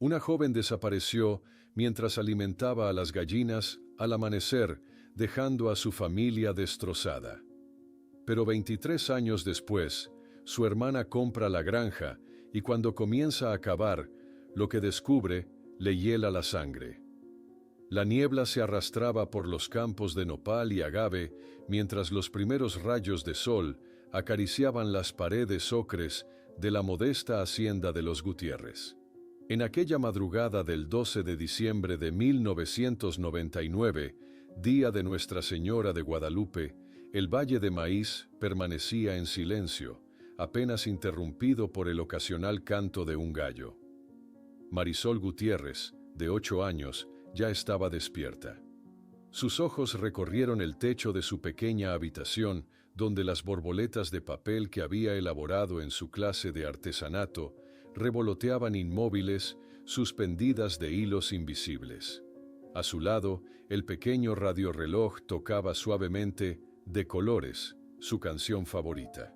Una joven desapareció mientras alimentaba a las gallinas al amanecer, dejando a su familia destrozada. Pero 23 años después, su hermana compra la granja y cuando comienza a cavar, lo que descubre le hiela la sangre. La niebla se arrastraba por los campos de nopal y agave mientras los primeros rayos de sol acariciaban las paredes ocres de la modesta hacienda de los Gutiérrez. En aquella madrugada del 12 de diciembre de 1999, día de Nuestra Señora de Guadalupe, el Valle de Maíz permanecía en silencio, apenas interrumpido por el ocasional canto de un gallo. Marisol Gutiérrez, de 8 años, ya estaba despierta. Sus ojos recorrieron el techo de su pequeña habitación, donde las borboletas de papel que había elaborado en su clase de artesanato revoloteaban inmóviles, suspendidas de hilos invisibles. A su lado, el pequeño radiorreloj tocaba suavemente De Colores, su canción favorita.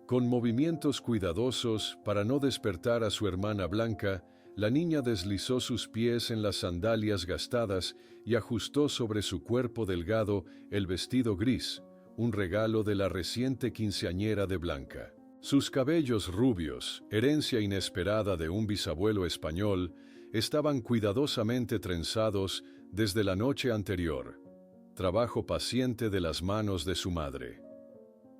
Con movimientos cuidadosos para no despertar a su hermana Blanca, la niña deslizó sus pies en las sandalias gastadas y ajustó sobre su cuerpo delgado el vestido gris, un regalo de la reciente quinceañera de Blanca. Sus cabellos rubios, herencia inesperada de un bisabuelo español, estaban cuidadosamente trenzados desde la noche anterior, trabajo paciente de las manos de su madre.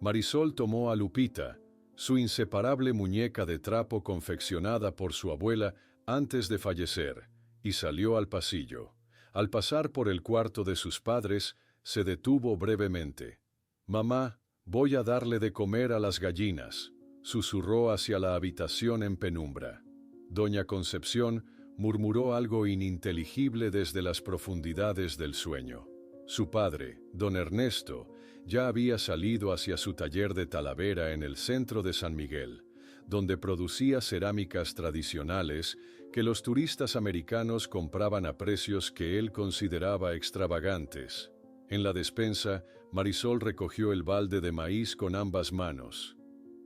Marisol tomó a Lupita, su inseparable muñeca de trapo confeccionada por su abuela antes de fallecer, y salió al pasillo. Al pasar por el cuarto de sus padres, se detuvo brevemente. «Mamá, voy a darle de comer a las gallinas», susurró hacia la habitación en penumbra. Doña Concepción murmuró algo ininteligible desde las profundidades del sueño. Su padre, don Ernesto, ya había salido hacia su taller de Talavera en el centro de San Miguel, donde producía cerámicas tradicionales que los turistas americanos compraban a precios que él consideraba extravagantes. En la despensa, Marisol recogió el balde de maíz con ambas manos.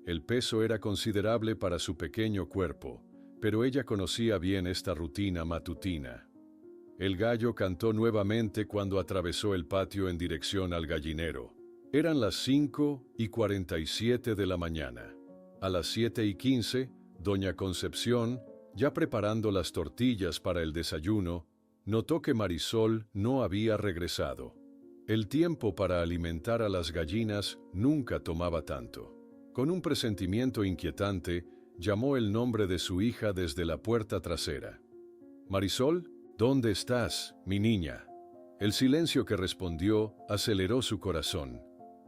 El peso era considerable para su pequeño cuerpo, pero ella conocía bien esta rutina matutina. El gallo cantó nuevamente cuando atravesó el patio en dirección al gallinero. Eran las 5:47 de la mañana. A las 7:15, doña Concepción, ya preparando las tortillas para el desayuno, notó que Marisol no había regresado. El tiempo para alimentar a las gallinas nunca tomaba tanto. Con un presentimiento inquietante, llamó el nombre de su hija desde la puerta trasera. «Marisol, ¿dónde estás, mi niña?». El silencio que respondió aceleró su corazón.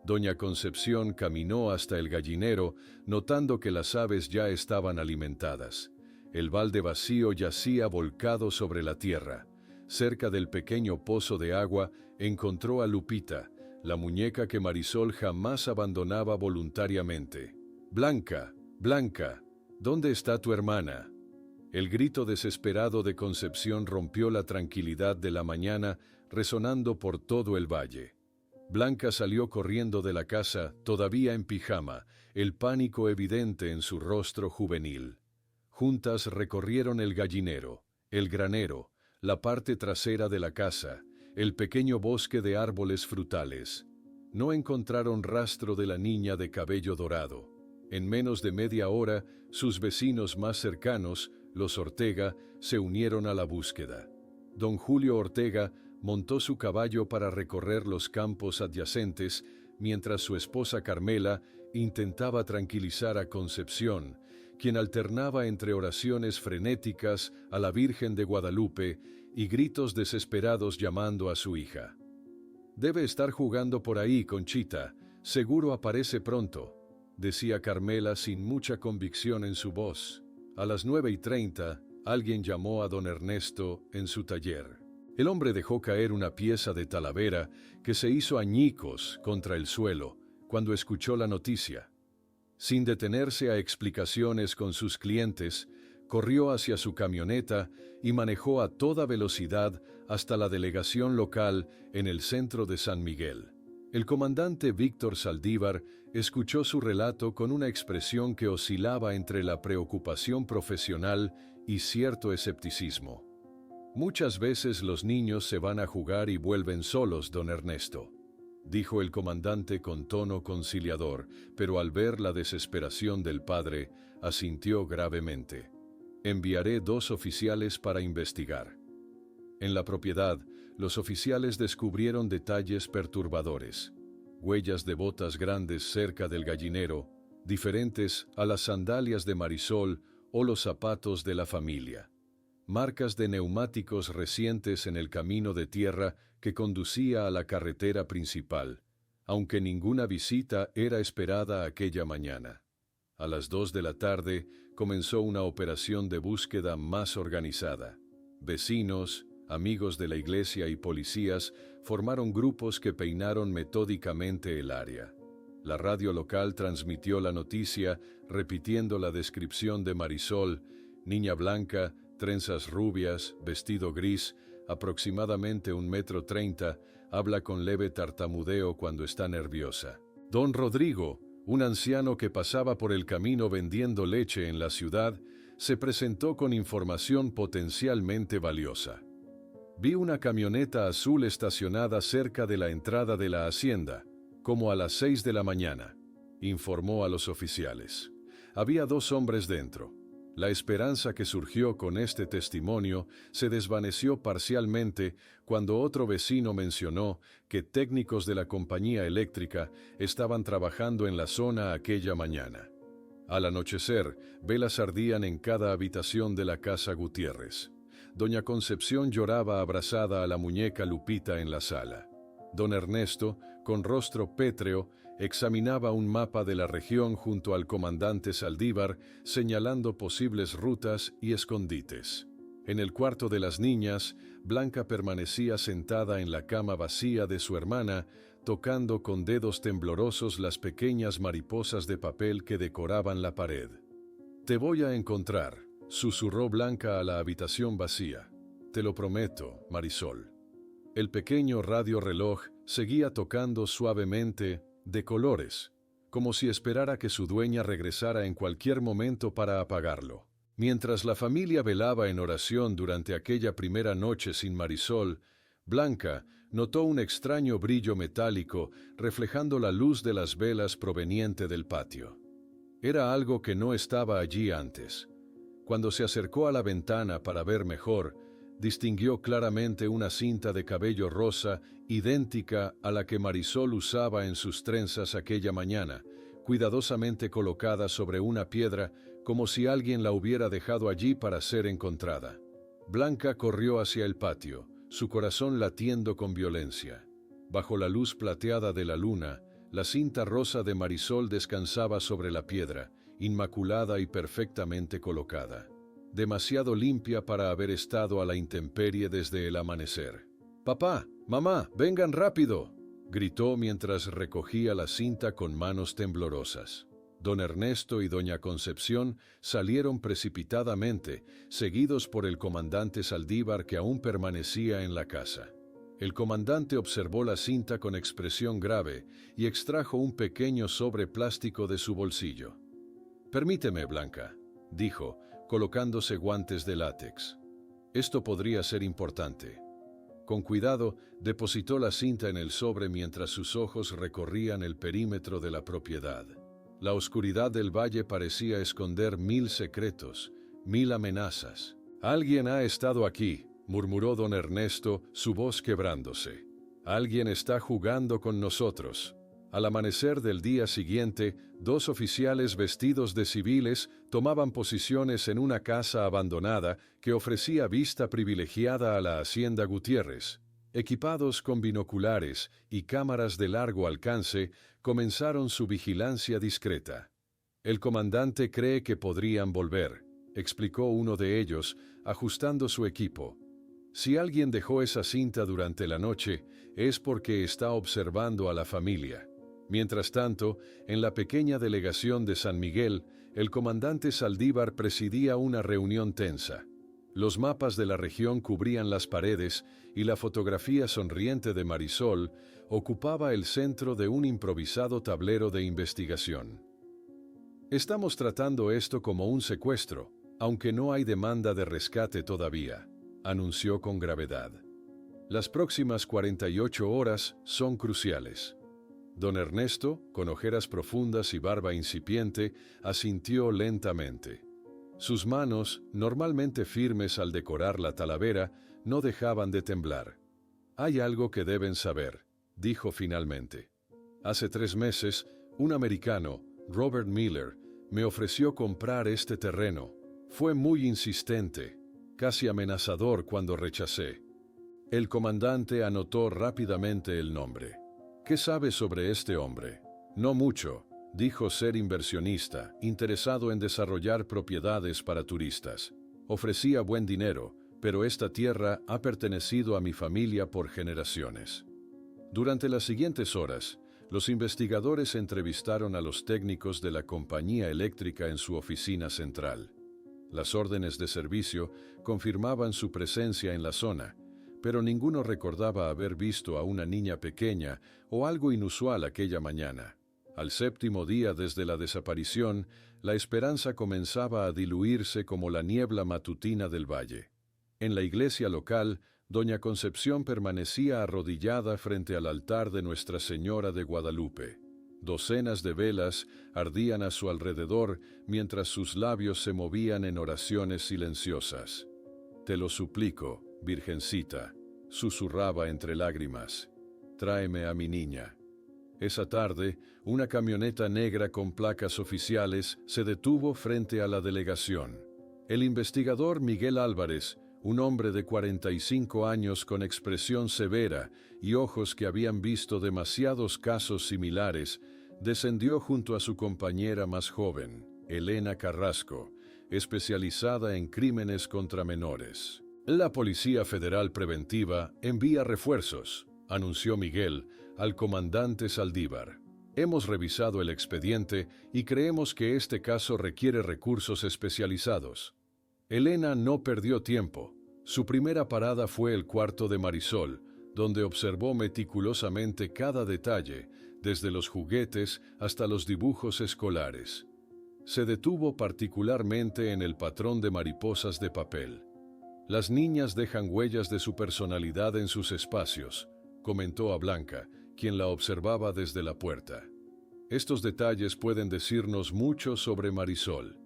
Doña Concepción caminó hasta el gallinero, notando que las aves ya estaban alimentadas. El balde vacío yacía volcado sobre la tierra. Cerca del pequeño pozo de agua encontró a Lupita, la muñeca que Marisol jamás abandonaba voluntariamente. «Blanca, Blanca, ¿dónde está tu hermana?». El grito desesperado de Concepción rompió la tranquilidad de la mañana, resonando por todo el valle. Blanca salió corriendo de la casa, todavía en pijama, el pánico evidente en su rostro juvenil. Juntas recorrieron el gallinero, el granero, la parte trasera de la casa, el pequeño bosque de árboles frutales. No encontraron rastro de la niña de cabello dorado. En menos de media hora, sus vecinos más cercanos, los Ortega, se unieron a la búsqueda. Don Julio Ortega montó su caballo para recorrer los campos adyacentes, mientras su esposa Carmela intentaba tranquilizar a Concepción, quien alternaba entre oraciones frenéticas a la Virgen de Guadalupe y gritos desesperados llamando a su hija. «Debe estar jugando por ahí, Conchita, seguro aparece pronto», decía Carmela sin mucha convicción en su voz. A las 9:30, alguien llamó a don Ernesto en su taller. El hombre dejó caer una pieza de Talavera que se hizo añicos contra el suelo cuando escuchó la noticia. Sin detenerse a explicaciones con sus clientes, corrió hacia su camioneta y manejó a toda velocidad hasta la delegación local en el centro de San Miguel. El comandante Víctor Saldívar escuchó su relato con una expresión que oscilaba entre la preocupación profesional y cierto escepticismo. «Muchas veces los niños se van a jugar y vuelven solos, don Ernesto», dijo el comandante con tono conciliador, pero al ver la desesperación del padre, asintió gravemente. «Enviaré 2 oficiales para investigar». En la propiedad, los oficiales descubrieron detalles perturbadores. Huellas de botas grandes cerca del gallinero, diferentes a las sandalias de Marisol o los zapatos de la familia. Marcas de neumáticos recientes en el camino de tierra que conducía a la carretera principal, aunque ninguna visita era esperada aquella mañana. A las 2 de la tarde comenzó una operación de búsqueda más organizada. Vecinos, amigos de la iglesia y policías formaron grupos que peinaron metódicamente el área. La radio local transmitió la noticia repitiendo la descripción de Marisol, niña blanca, trenzas rubias, vestido gris, aproximadamente 1,30 m, habla con leve tartamudeo cuando está nerviosa. Don Rodrigo, un anciano que pasaba por el camino vendiendo leche en la ciudad, se presentó con información potencialmente valiosa. «Vi una camioneta azul estacionada cerca de la entrada de la hacienda, como a las 6 de la mañana», informó a los oficiales. Había 2 hombres dentro. La esperanza que surgió con este testimonio se desvaneció parcialmente cuando otro vecino mencionó que técnicos de la compañía eléctrica estaban trabajando en la zona aquella mañana. Al anochecer, velas ardían en cada habitación de la casa Gutiérrez. Doña Concepción lloraba abrazada a la muñeca Lupita en la sala. Don Ernesto, con rostro pétreo, examinaba un mapa de la región junto al comandante Saldívar, señalando posibles rutas y escondites. En el cuarto de las niñas, Blanca permanecía sentada en la cama vacía de su hermana, tocando con dedos temblorosos las pequeñas mariposas de papel que decoraban la pared. «Te voy a encontrar», susurró Blanca a la habitación vacía. «Te lo prometo, Marisol». El pequeño radioreloj seguía tocando suavemente, de colores, como si esperara que su dueña regresara en cualquier momento para apagarlo. Mientras la familia velaba en oración durante aquella primera noche sin Marisol, Blanca notó un extraño brillo metálico reflejando la luz de las velas proveniente del patio. Era algo que no estaba allí antes. Cuando se acercó a la ventana para ver mejor, distinguió claramente una cinta de cabello rosa idéntica a la que Marisol usaba en sus trenzas aquella mañana, cuidadosamente colocada sobre una piedra como si alguien la hubiera dejado allí para ser encontrada. Blanca corrió hacia el patio, su corazón latiendo con violencia. Bajo la luz plateada de la luna, la cinta rosa de Marisol descansaba sobre la piedra, inmaculada y perfectamente colocada. Demasiado limpia para haber estado a la intemperie desde el amanecer. «Papá, mamá, vengan rápido», gritó mientras recogía la cinta con manos temblorosas. Don Ernesto y doña Concepción salieron precipitadamente, seguidos por el comandante Saldívar que aún permanecía en la casa. El comandante observó la cinta con expresión grave y extrajo un pequeño sobre plástico de su bolsillo. «Permíteme, Blanca», dijo, colocándose guantes de látex. «Esto podría ser importante». Con cuidado, depositó la cinta en el sobre mientras sus ojos recorrían el perímetro de la propiedad. La oscuridad del valle parecía esconder 1000 secretos, 1000 amenazas. «Alguien ha estado aquí», murmuró don Ernesto, su voz quebrándose. «Alguien está jugando con nosotros». Al amanecer del día siguiente, 2 oficiales vestidos de civiles tomaban posiciones en una casa abandonada que ofrecía vista privilegiada a la hacienda Gutiérrez. Equipados con binoculares y cámaras de largo alcance, comenzaron su vigilancia discreta. «El comandante cree que podrían volver», explicó uno de ellos, ajustando su equipo. «Si alguien dejó esa cinta durante la noche, es porque está observando a la familia». Mientras tanto, en la pequeña delegación de San Miguel, el comandante Saldívar presidía una reunión tensa. Los mapas de la región cubrían las paredes y la fotografía sonriente de Marisol ocupaba el centro de un improvisado tablero de investigación. «Estamos tratando esto como un secuestro», Aunque no hay demanda de rescate todavía, anunció con gravedad. Las próximas 48 horas son cruciales. Don Ernesto, con ojeras profundas y barba incipiente, asintió lentamente. Sus manos, normalmente firmes al decorar la talavera, no dejaban de temblar. «Hay algo que deben saber», dijo finalmente. «Hace 3 meses, un americano, Robert Miller, me ofreció comprar este terreno. Fue muy insistente, casi amenazador cuando rechacé». El comandante anotó rápidamente el nombre. «¿Qué sabe sobre este hombre?» «No mucho», dijo ser inversionista, interesado en desarrollar propiedades para turistas. «Ofrecía buen dinero, pero esta tierra ha pertenecido a mi familia por generaciones». Durante las siguientes horas, los investigadores entrevistaron a los técnicos de la compañía eléctrica en su oficina central. Las órdenes de servicio confirmaban su presencia en la zona, pero ninguno recordaba haber visto a una niña pequeña o algo inusual aquella mañana. Al 7º día desde la desaparición, la esperanza comenzaba a diluirse como la niebla matutina del valle. En la iglesia local, doña Concepción permanecía arrodillada frente al altar de Nuestra Señora de Guadalupe. Docenas de velas ardían a su alrededor mientras sus labios se movían en oraciones silenciosas. «Te lo suplico, Virgencita», susurraba entre lágrimas, «tráeme a mi niña». Esa tarde, una camioneta negra con placas oficiales se detuvo frente a la delegación. El investigador Miguel Álvarez, un hombre de 45 años con expresión severa y ojos que habían visto demasiados casos similares, descendió junto a su compañera más joven, Elena Carrasco, especializada en crímenes contra menores. «La Policía Federal Preventiva envía refuerzos», anunció Miguel al comandante Saldívar. «Hemos revisado el expediente y creemos que este caso requiere recursos especializados». Elena no perdió tiempo. Su primera parada fue el cuarto de Marisol, donde observó meticulosamente cada detalle, desde los juguetes hasta los dibujos escolares. Se detuvo particularmente en el patrón de mariposas de papel. «Las niñas dejan huellas de su personalidad en sus espacios», comentó a Blanca, quien la observaba desde la puerta. «Estos detalles pueden decirnos mucho sobre Marisol».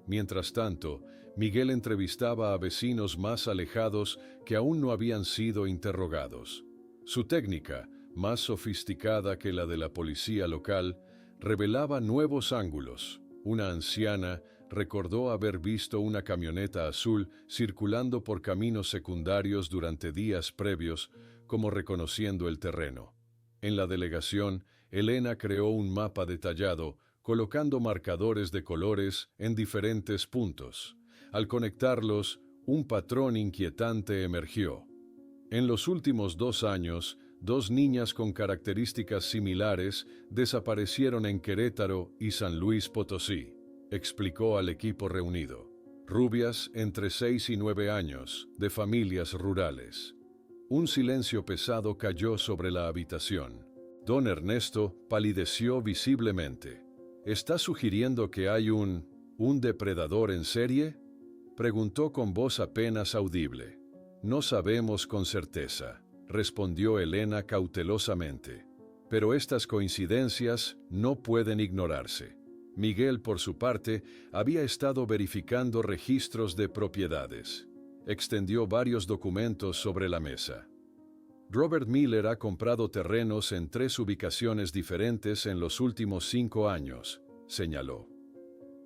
Mientras tanto, Miguel entrevistaba a vecinos más alejados que aún no habían sido interrogados. Su técnica, más sofisticada que la de la policía local, revelaba nuevos ángulos. Una anciana recordó haber visto una camioneta azul circulando por caminos secundarios durante días previos, como reconociendo el terreno. En la delegación, Elena creó un mapa detallado, colocando marcadores de colores en diferentes puntos. Al conectarlos, un patrón inquietante emergió. En los últimos 2 años, 2 niñas con características similares desaparecieron en Querétaro y San Luis Potosí, explicó al equipo reunido. Rubias entre 6 y 9 años, de familias rurales. Un silencio pesado cayó sobre la habitación. Don Ernesto palideció visiblemente. «¿Está sugiriendo que hay un depredador en serie?», preguntó con voz apenas audible. «No sabemos con certeza», respondió Elena cautelosamente. «Pero estas coincidencias no pueden ignorarse». Miguel, por su parte, había estado verificando registros de propiedades. Extendió varios documentos sobre la mesa. «Robert Miller ha comprado terrenos en 3 ubicaciones diferentes en los últimos 5 años», señaló.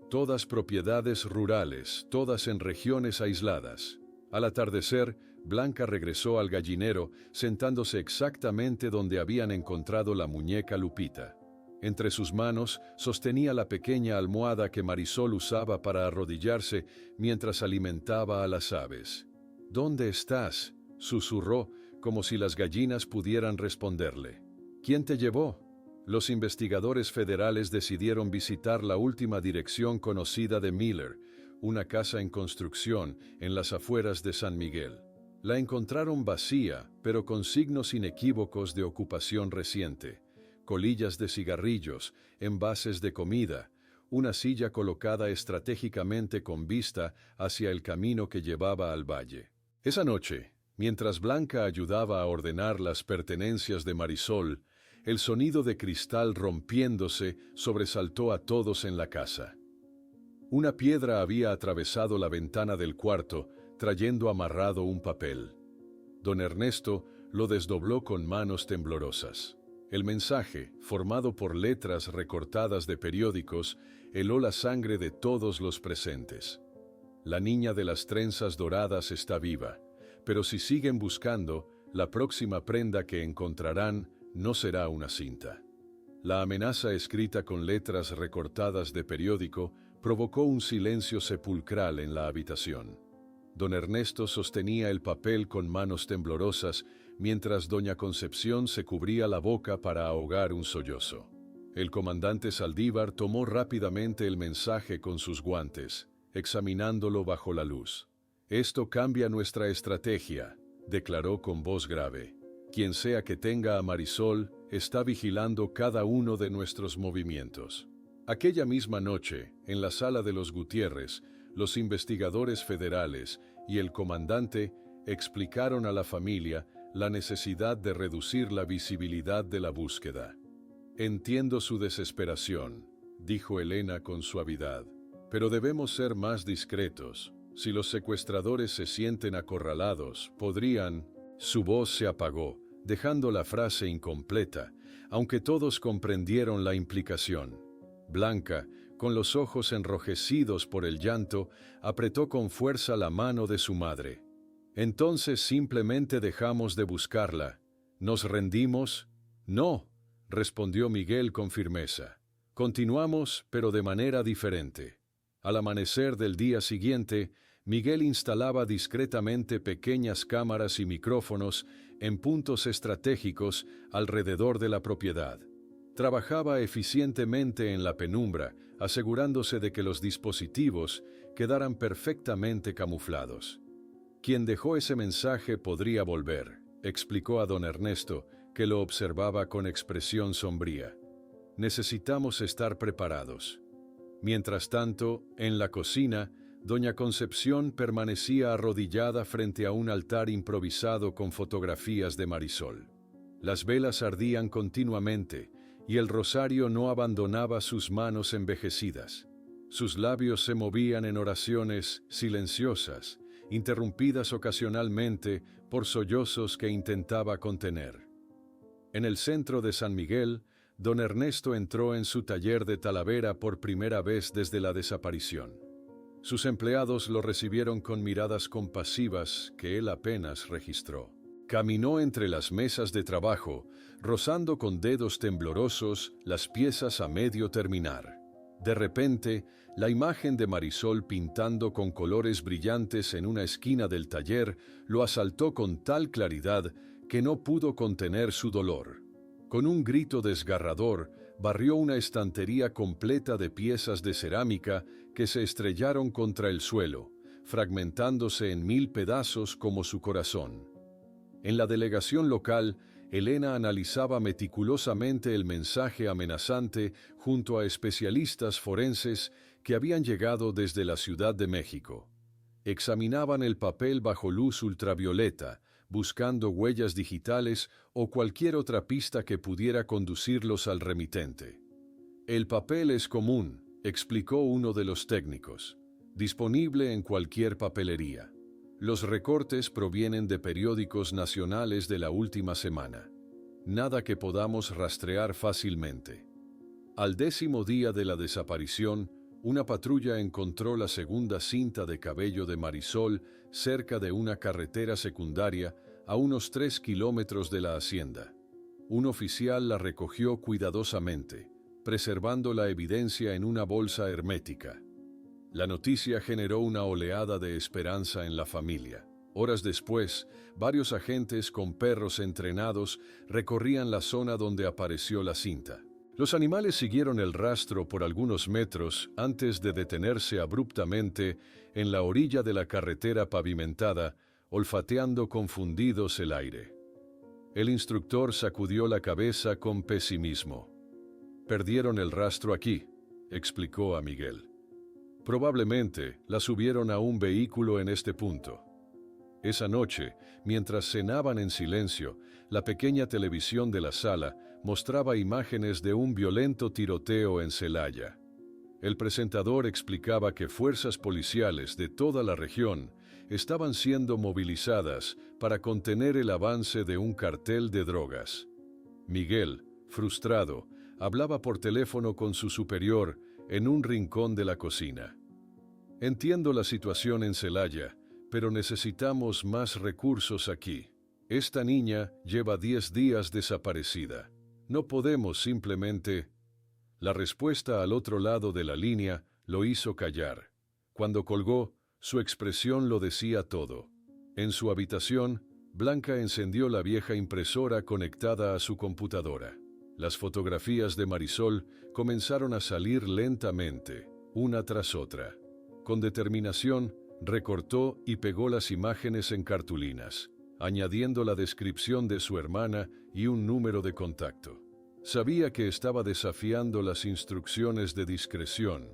«Todas propiedades rurales, todas en regiones aisladas». Al atardecer, Blanca regresó al gallinero, sentándose exactamente donde habían encontrado la muñeca Lupita. Entre sus manos sostenía la pequeña almohada que Marisol usaba para arrodillarse mientras alimentaba a las aves. «¿Dónde estás?», susurró, como si las gallinas pudieran responderle. «¿Quién te llevó?». Los investigadores federales decidieron visitar la última dirección conocida de Miller, una casa en construcción en las afueras de San Miguel. La encontraron vacía, pero con signos inequívocos de ocupación reciente. Colillas de cigarrillos, envases de comida, una silla colocada estratégicamente con vista hacia el camino que llevaba al valle. Esa noche, mientras Blanca ayudaba a ordenar las pertenencias de Marisol, el sonido de cristal rompiéndose sobresaltó a todos en la casa. Una piedra había atravesado la ventana del cuarto, trayendo amarrado un papel. Don Ernesto lo desdobló con manos temblorosas. El mensaje, formado por letras recortadas de periódicos, heló la sangre de todos los presentes. La niña de las trenzas doradas está viva, pero si siguen buscando, la próxima prenda que encontrarán no será una cinta. La amenaza escrita con letras recortadas de periódico provocó un silencio sepulcral en la habitación. Don Ernesto sostenía el papel con manos temblorosas, mientras doña Concepción se cubría la boca para ahogar un sollozo. El comandante Saldívar tomó rápidamente el mensaje con sus guantes, examinándolo bajo la luz. «Esto cambia nuestra estrategia», declaró con voz grave. «Quien sea que tenga a Marisol está vigilando cada uno de nuestros movimientos». Aquella misma noche, en la sala de los Gutiérrez, los investigadores federales y el comandante explicaron a la familia la necesidad de reducir la visibilidad de la búsqueda. «Entiendo su desesperación», dijo Elena con suavidad, «pero debemos ser más discretos. Si los secuestradores se sienten acorralados, podrían...». Su voz se apagó, dejando la frase incompleta, aunque todos comprendieron la implicación. Blanca, con los ojos enrojecidos por el llanto, apretó con fuerza la mano de su madre. «Entonces simplemente dejamos de buscarla. ¿Nos rendimos?» «No», respondió Miguel con firmeza. «Continuamos, pero de manera diferente». Al amanecer del día siguiente, Miguel instalaba discretamente pequeñas cámaras y micrófonos en puntos estratégicos alrededor de la propiedad. Trabajaba eficientemente en la penumbra, asegurándose de que los dispositivos quedaran perfectamente camuflados. «Quien dejó ese mensaje podría volver», explicó a don Ernesto, que lo observaba con expresión sombría. «Necesitamos estar preparados». Mientras tanto, en la cocina, doña Concepción permanecía arrodillada frente a un altar improvisado con fotografías de Marisol. Las velas ardían continuamente, y el rosario no abandonaba sus manos envejecidas. Sus labios se movían en oraciones silenciosas, interrumpidas ocasionalmente por sollozos que intentaba contener. En el centro de San Miguel, don Ernesto entró en su taller de Talavera por primera vez desde la desaparición. Sus empleados lo recibieron con miradas compasivas que él apenas registró. Caminó entre las mesas de trabajo, rozando con dedos temblorosos las piezas a medio terminar. De repente, la imagen de Marisol pintando con colores brillantes en una esquina del taller lo asaltó con tal claridad que no pudo contener su dolor. Con un grito desgarrador, barrió una estantería completa de piezas de cerámica que se estrellaron contra el suelo, fragmentándose en 1000 pedazos como su corazón. En la delegación local, Elena analizaba meticulosamente el mensaje amenazante junto a especialistas forenses que habían llegado desde la Ciudad de México. Examinaban el papel bajo luz ultravioleta, buscando huellas digitales o cualquier otra pista que pudiera conducirlos al remitente. «El papel es común», explicó uno de los técnicos, «disponible en cualquier papelería. Los recortes provienen de periódicos nacionales de la última semana. Nada que podamos rastrear fácilmente». Al 10º día de la desaparición, una patrulla encontró la segunda cinta de cabello de Marisol cerca de una carretera secundaria a unos 3 kilómetros de la hacienda. Un oficial la recogió cuidadosamente, preservando la evidencia en una bolsa hermética. La noticia generó una oleada de esperanza en la familia. Horas después, varios agentes con perros entrenados recorrían la zona donde apareció la cinta. Los animales siguieron el rastro por algunos metros antes de detenerse abruptamente en la orilla de la carretera pavimentada, olfateando confundidos el aire. El instructor sacudió la cabeza con pesimismo. «Perdieron el rastro aquí», explicó a Miguel. Probablemente la subieron a un vehículo en este punto. Esa noche, mientras cenaban en silencio, la pequeña televisión de la sala mostraba imágenes de un violento tiroteo en Celaya. El presentador explicaba que fuerzas policiales de toda la región estaban siendo movilizadas para contener el avance de un cartel de drogas. Miguel, frustrado, hablaba por teléfono con su superior en un rincón de la cocina. Entiendo la situación en Celaya, pero necesitamos más recursos aquí. Esta niña lleva 10 días desaparecida. No podemos simplemente... La respuesta al otro lado de la línea lo hizo callar. Cuando colgó, su expresión lo decía todo. En su habitación, Blanca encendió la vieja impresora conectada a su computadora. Las fotografías de Marisol comenzaron a salir lentamente, una tras otra. Con determinación, recortó y pegó las imágenes en cartulinas, añadiendo la descripción de su hermana y un número de contacto. Sabía que estaba desafiando las instrucciones de discreción,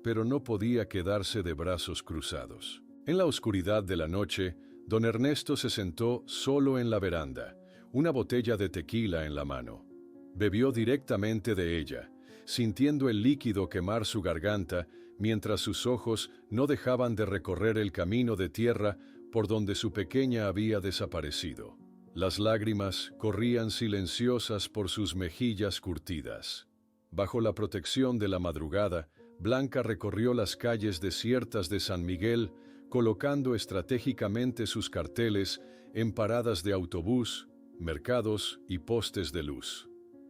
pero no podía quedarse de brazos cruzados. En la oscuridad de la noche, don Ernesto se sentó solo en la veranda, una botella de tequila en la mano. Bebió directamente de ella, sintiendo el líquido quemar su garganta, mientras sus ojos no dejaban de recorrer el camino de tierra por donde su pequeña había desaparecido. Las lágrimas corrían silenciosas por sus mejillas curtidas. Bajo la protección de la madrugada, Blanca recorrió las calles desiertas de San Miguel, colocando estratégicamente sus carteles en paradas de autobús, mercados y postes de luz.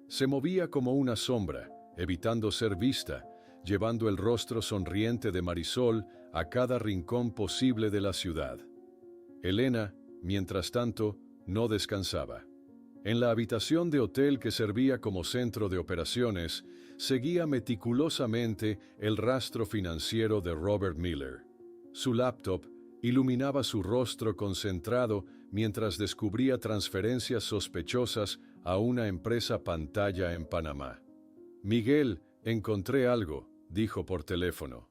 Se movía como una sombra, evitando ser vista, llevando el rostro sonriente de Marisol a cada rincón posible de la ciudad. Elena, mientras tanto, no descansaba. En la habitación de hotel que servía como centro de operaciones, seguía meticulosamente el rastro financiero de Robert Miller. Su laptop iluminaba su rostro concentrado mientras descubría transferencias sospechosas a una empresa pantalla en Panamá. Miguel, encontré algo, dijo por teléfono.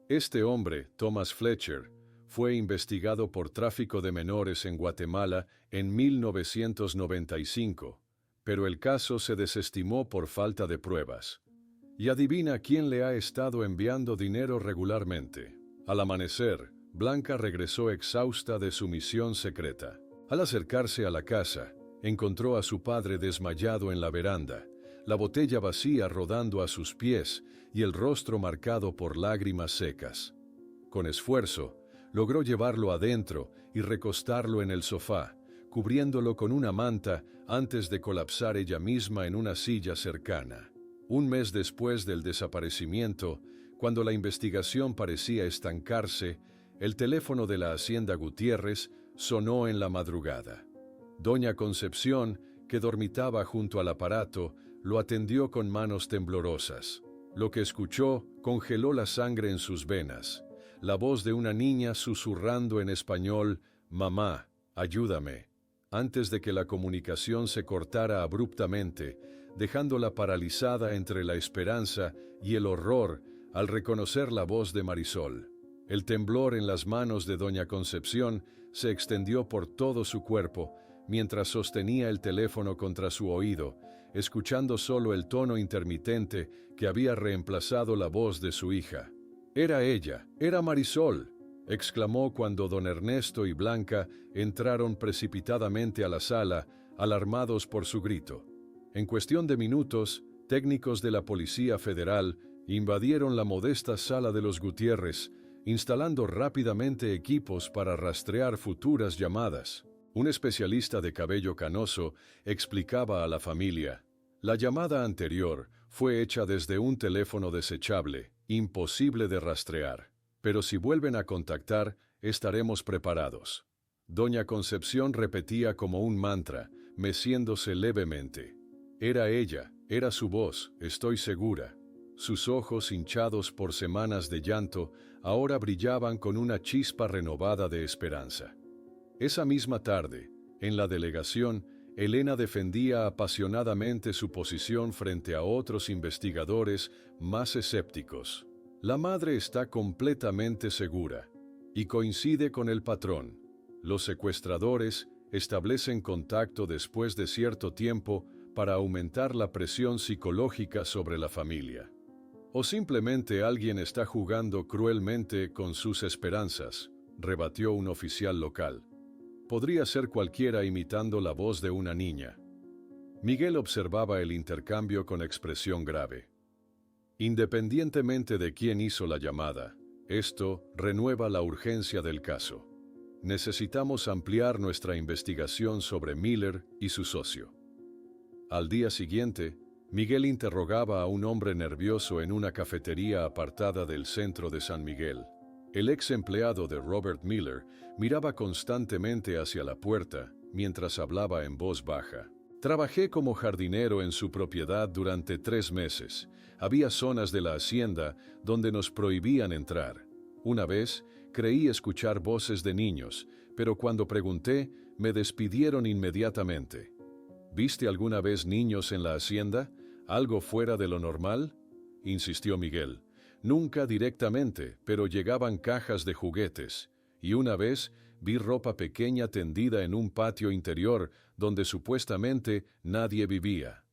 Este hombre, Thomas Fletcher, fue investigado por tráfico de menores en Guatemala en 1995, pero el caso se desestimó por falta de pruebas. Y adivina quién le ha estado enviando dinero regularmente. Al amanecer, Blanca regresó exhausta de su misión secreta. Al acercarse a la casa, encontró a su padre desmayado en la veranda, la botella vacía rodando a sus pies y el rostro marcado por lágrimas secas. Con esfuerzo, logró llevarlo adentro y recostarlo en el sofá, cubriéndolo con una manta antes de colapsar ella misma en una silla cercana. Un mes después del desaparecimiento, cuando la investigación parecía estancarse, el teléfono de la Hacienda Gutiérrez sonó en la madrugada. Doña Concepción, que dormitaba junto al aparato, lo atendió con manos temblorosas. Lo que escuchó congeló la sangre en sus venas. La voz de una niña susurrando en español, «Mamá, ayúdame», antes de que la comunicación se cortara abruptamente, dejándola paralizada entre la esperanza y el horror al reconocer la voz de Marisol. El temblor en las manos de doña Concepción se extendió por todo su cuerpo, mientras sostenía el teléfono contra su oído, escuchando solo el tono intermitente que había reemplazado la voz de su hija. «Era ella, era Marisol», exclamó cuando don Ernesto y Blanca entraron precipitadamente a la sala, alarmados por su grito. En cuestión de minutos, técnicos de la Policía Federal invadieron la modesta sala de los Gutiérrez, instalando rápidamente equipos para rastrear futuras llamadas. Un especialista de cabello canoso explicaba a la familia: «La llamada anterior fue hecha desde un teléfono desechable, imposible de rastrear. Pero si vuelven a contactar, estaremos preparados». Doña Concepción repetía como un mantra, meciéndose levemente. Era ella, era su voz, estoy segura. Sus ojos, hinchados por semanas de llanto, ahora brillaban con una chispa renovada de esperanza. Esa misma tarde, en la delegación, Elena defendía apasionadamente su posición frente a otros investigadores más escépticos. La madre está completamente segura y coincide con el patrón. Los secuestradores establecen contacto después de cierto tiempo para aumentar la presión psicológica sobre la familia. O simplemente alguien está jugando cruelmente con sus esperanzas, rebatió un oficial local. Podría ser cualquiera imitando la voz de una niña. Miguel observaba el intercambio con expresión grave. Independientemente de quién hizo la llamada, esto renueva la urgencia del caso. Necesitamos ampliar nuestra investigación sobre Miller y su socio. Al día siguiente, Miguel interrogaba a un hombre nervioso en una cafetería apartada del centro de San Miguel. El ex empleado de Robert Miller miraba constantemente hacia la puerta mientras hablaba en voz baja. Trabajé como jardinero en su propiedad durante 3 meses. Había zonas de la hacienda donde nos prohibían entrar. Una vez, creí escuchar voces de niños, pero cuando pregunté, me despidieron inmediatamente. ¿Viste alguna vez niños en la hacienda? ¿Algo fuera de lo normal?, insistió Miguel. Nunca directamente, pero llegaban cajas de juguetes, y una vez vi ropa pequeña tendida en un patio interior donde supuestamente nadie vivía.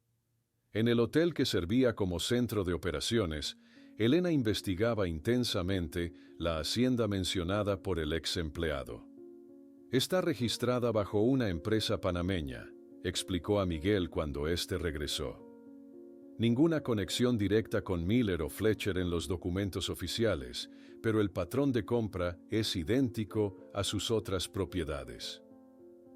En el hotel que servía como centro de operaciones, Elena investigaba intensamente la hacienda mencionada por el ex empleado. Está registrada bajo una empresa panameña, explicó a Miguel cuando éste regresó. Ninguna conexión directa con Miller o Fletcher en los documentos oficiales, pero el patrón de compra es idéntico a sus otras propiedades.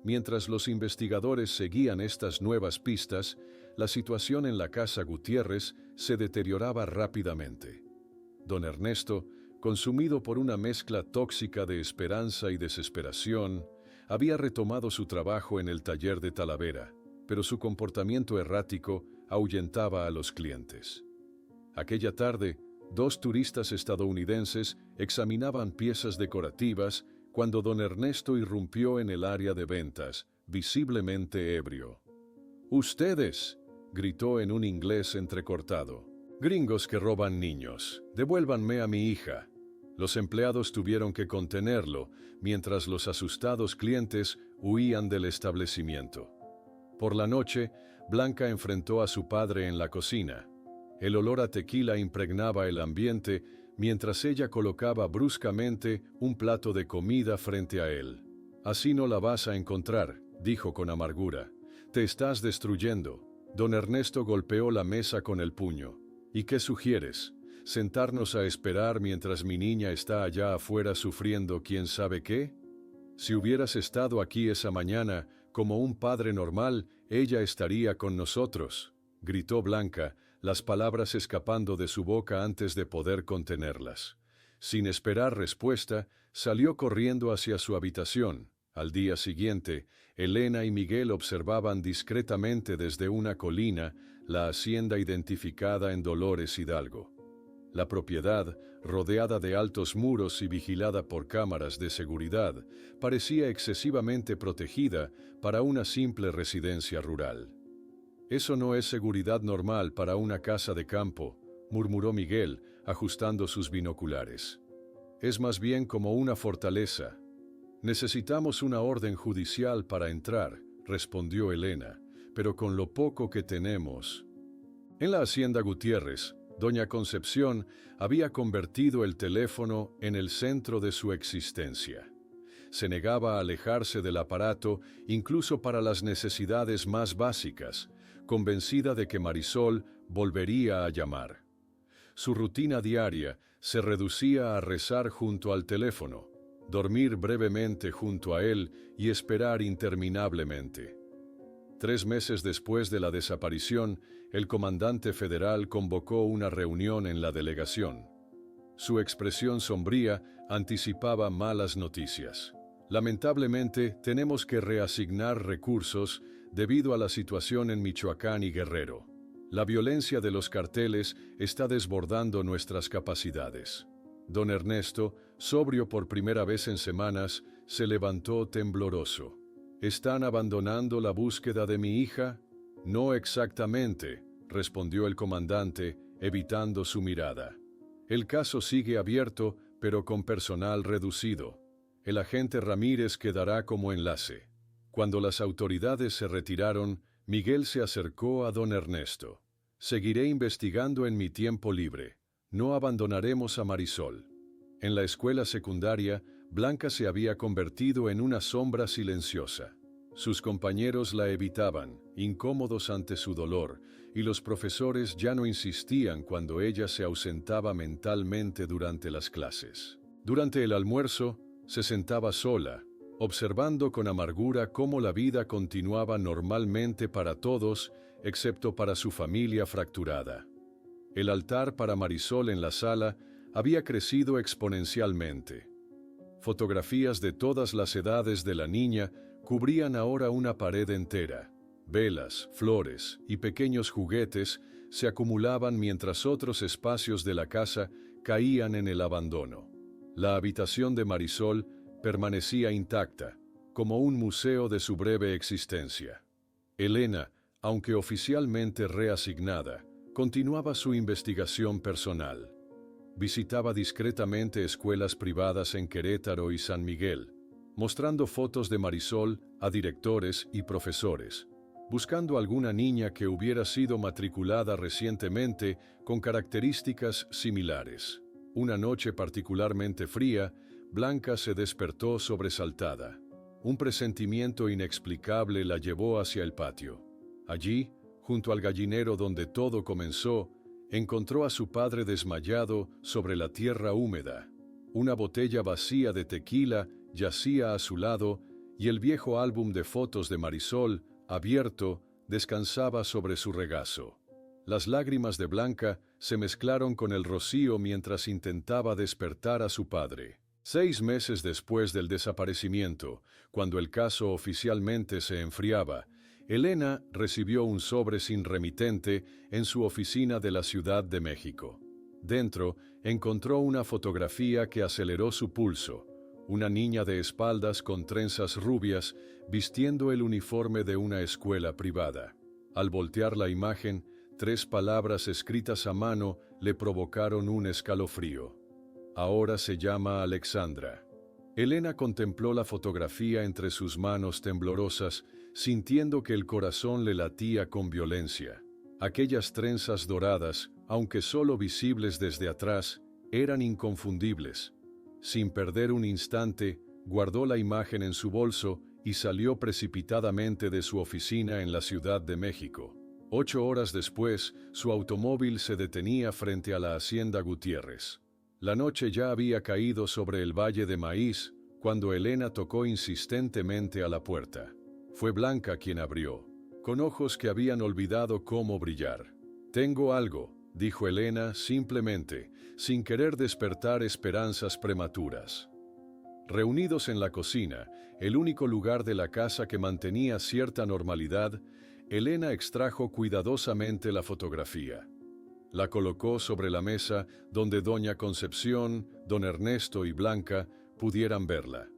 Mientras los investigadores seguían estas nuevas pistas, la situación en la casa Gutiérrez se deterioraba rápidamente. Don Ernesto, consumido por una mezcla tóxica de esperanza y desesperación, había retomado su trabajo en el taller de Talavera, pero su comportamiento errático ahuyentaba a los clientes. Aquella tarde, 2 turistas estadounidenses examinaban piezas decorativas cuando don Ernesto irrumpió en el área de ventas, visiblemente ebrio. «¡Ustedes!», gritó en un inglés entrecortado. «Gringos que roban niños, devuélvanme a mi hija». Los empleados tuvieron que contenerlo, mientras los asustados clientes huían del establecimiento. Por la noche, Blanca enfrentó a su padre en la cocina. El olor a tequila impregnaba el ambiente mientras ella colocaba bruscamente un plato de comida frente a él. «Así no la vas a encontrar», dijo con amargura. «Te estás destruyendo». Don Ernesto golpeó la mesa con el puño. «¿Y qué sugieres? ¿Sentarnos a esperar mientras mi niña está allá afuera sufriendo quién sabe qué? Si hubieras estado aquí esa mañana, como un padre normal, ella estaría con nosotros», gritó Blanca, las palabras escapando de su boca antes de poder contenerlas. Sin esperar respuesta, salió corriendo hacia su habitación. Al día siguiente, Elena y Miguel observaban discretamente desde una colina la hacienda identificada en Dolores Hidalgo. La propiedad, rodeada de altos muros y vigilada por cámaras de seguridad, parecía excesivamente protegida para una simple residencia rural. «Eso no es seguridad normal para una casa de campo», murmuró Miguel, ajustando sus binoculares. «Es más bien como una fortaleza». «Necesitamos una orden judicial para entrar», respondió Elena, «pero con lo poco que tenemos». En la hacienda Gutiérrez, doña Concepción había convertido el teléfono en el centro de su existencia. Se negaba a alejarse del aparato incluso para las necesidades más básicas, convencida de que Marisol volvería a llamar. Su rutina diaria se reducía a rezar junto al teléfono, dormir brevemente junto a él y esperar interminablemente. 3 meses después de la desaparición, el comandante federal convocó una reunión en la delegación. Su expresión sombría anticipaba malas noticias. «Lamentablemente, tenemos que reasignar recursos debido a la situación en Michoacán y Guerrero. La violencia de los carteles está desbordando nuestras capacidades». Don Ernesto, sobrio por primera vez en semanas, se levantó tembloroso. ¿Están abandonando la búsqueda de mi hija? No exactamente, respondió el comandante, evitando su mirada. El caso sigue abierto, pero con personal reducido. El agente Ramírez quedará como enlace. Cuando las autoridades se retiraron, Miguel se acercó a don Ernesto. Seguiré investigando en mi tiempo libre. No abandonaremos a Marisol. En la escuela secundaria, Blanca se había convertido en una sombra silenciosa. Sus compañeros la evitaban, incómodos ante su dolor, y los profesores ya no insistían cuando ella se ausentaba mentalmente durante las clases. Durante el almuerzo, se sentaba sola, observando con amargura cómo la vida continuaba normalmente para todos, excepto para su familia fracturada. El altar para Marisol en la sala había crecido exponencialmente. Fotografías de todas las edades de la niña cubrían ahora una pared entera. Velas, flores y pequeños juguetes se acumulaban mientras otros espacios de la casa caían en el abandono. La habitación de Marisol permanecía intacta, como un museo de su breve existencia. Elena, aunque oficialmente reasignada, continuaba su investigación personal. Visitaba discretamente escuelas privadas en Querétaro y San Miguel, mostrando fotos de Marisol a directores y profesores, buscando alguna niña que hubiera sido matriculada recientemente con características similares. Una noche particularmente fría, Blanca se despertó sobresaltada. Un presentimiento inexplicable la llevó hacia el patio. Allí, junto al gallinero donde todo comenzó, encontró a su padre desmayado sobre la tierra húmeda. Una botella vacía de tequila yacía a su lado y el viejo álbum de fotos de Marisol, abierto, descansaba sobre su regazo. Las lágrimas de Blanca se mezclaron con el rocío mientras intentaba despertar a su padre. 6 meses después del desaparecimiento, cuando el caso oficialmente se enfriaba, Elena recibió un sobre sin remitente en su oficina de la Ciudad de México. Dentro, encontró una fotografía que aceleró su pulso. Una niña de espaldas con trenzas rubias, vistiendo el uniforme de una escuela privada. Al voltear la imagen, 3 palabras escritas a mano le provocaron un escalofrío. Ahora se llama Alexandra. Elena contempló la fotografía entre sus manos temblorosas, sintiendo que el corazón le latía con violencia. Aquellas trenzas doradas, aunque solo visibles desde atrás, eran inconfundibles. Sin perder un instante, guardó la imagen en su bolso y salió precipitadamente de su oficina en la Ciudad de México. 8 horas después, su automóvil se detenía frente a la Hacienda Gutiérrez. La noche ya había caído sobre el Valle de Maíz, cuando Elena tocó insistentemente a la puerta. Fue Blanca quien abrió, con ojos que habían olvidado cómo brillar. «Tengo algo», dijo Elena simplemente, sin querer despertar esperanzas prematuras. Reunidos en la cocina, el único lugar de la casa que mantenía cierta normalidad, Elena extrajo cuidadosamente la fotografía. La colocó sobre la mesa donde doña Concepción, don Ernesto y Blanca pudieran verla.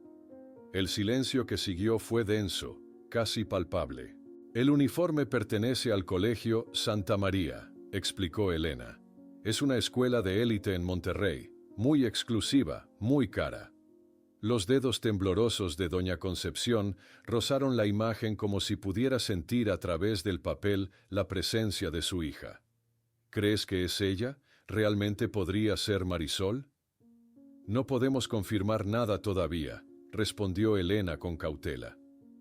El silencio que siguió fue denso, casi palpable. «El uniforme pertenece al Colegio Santa María», explicó Elena. «Es una escuela de élite en Monterrey, muy exclusiva, muy cara». Los dedos temblorosos de doña Concepción rozaron la imagen como si pudiera sentir a través del papel la presencia de su hija. «¿Crees que es ella? ¿Realmente podría ser Marisol?» «No podemos confirmar nada todavía», respondió Elena con cautela.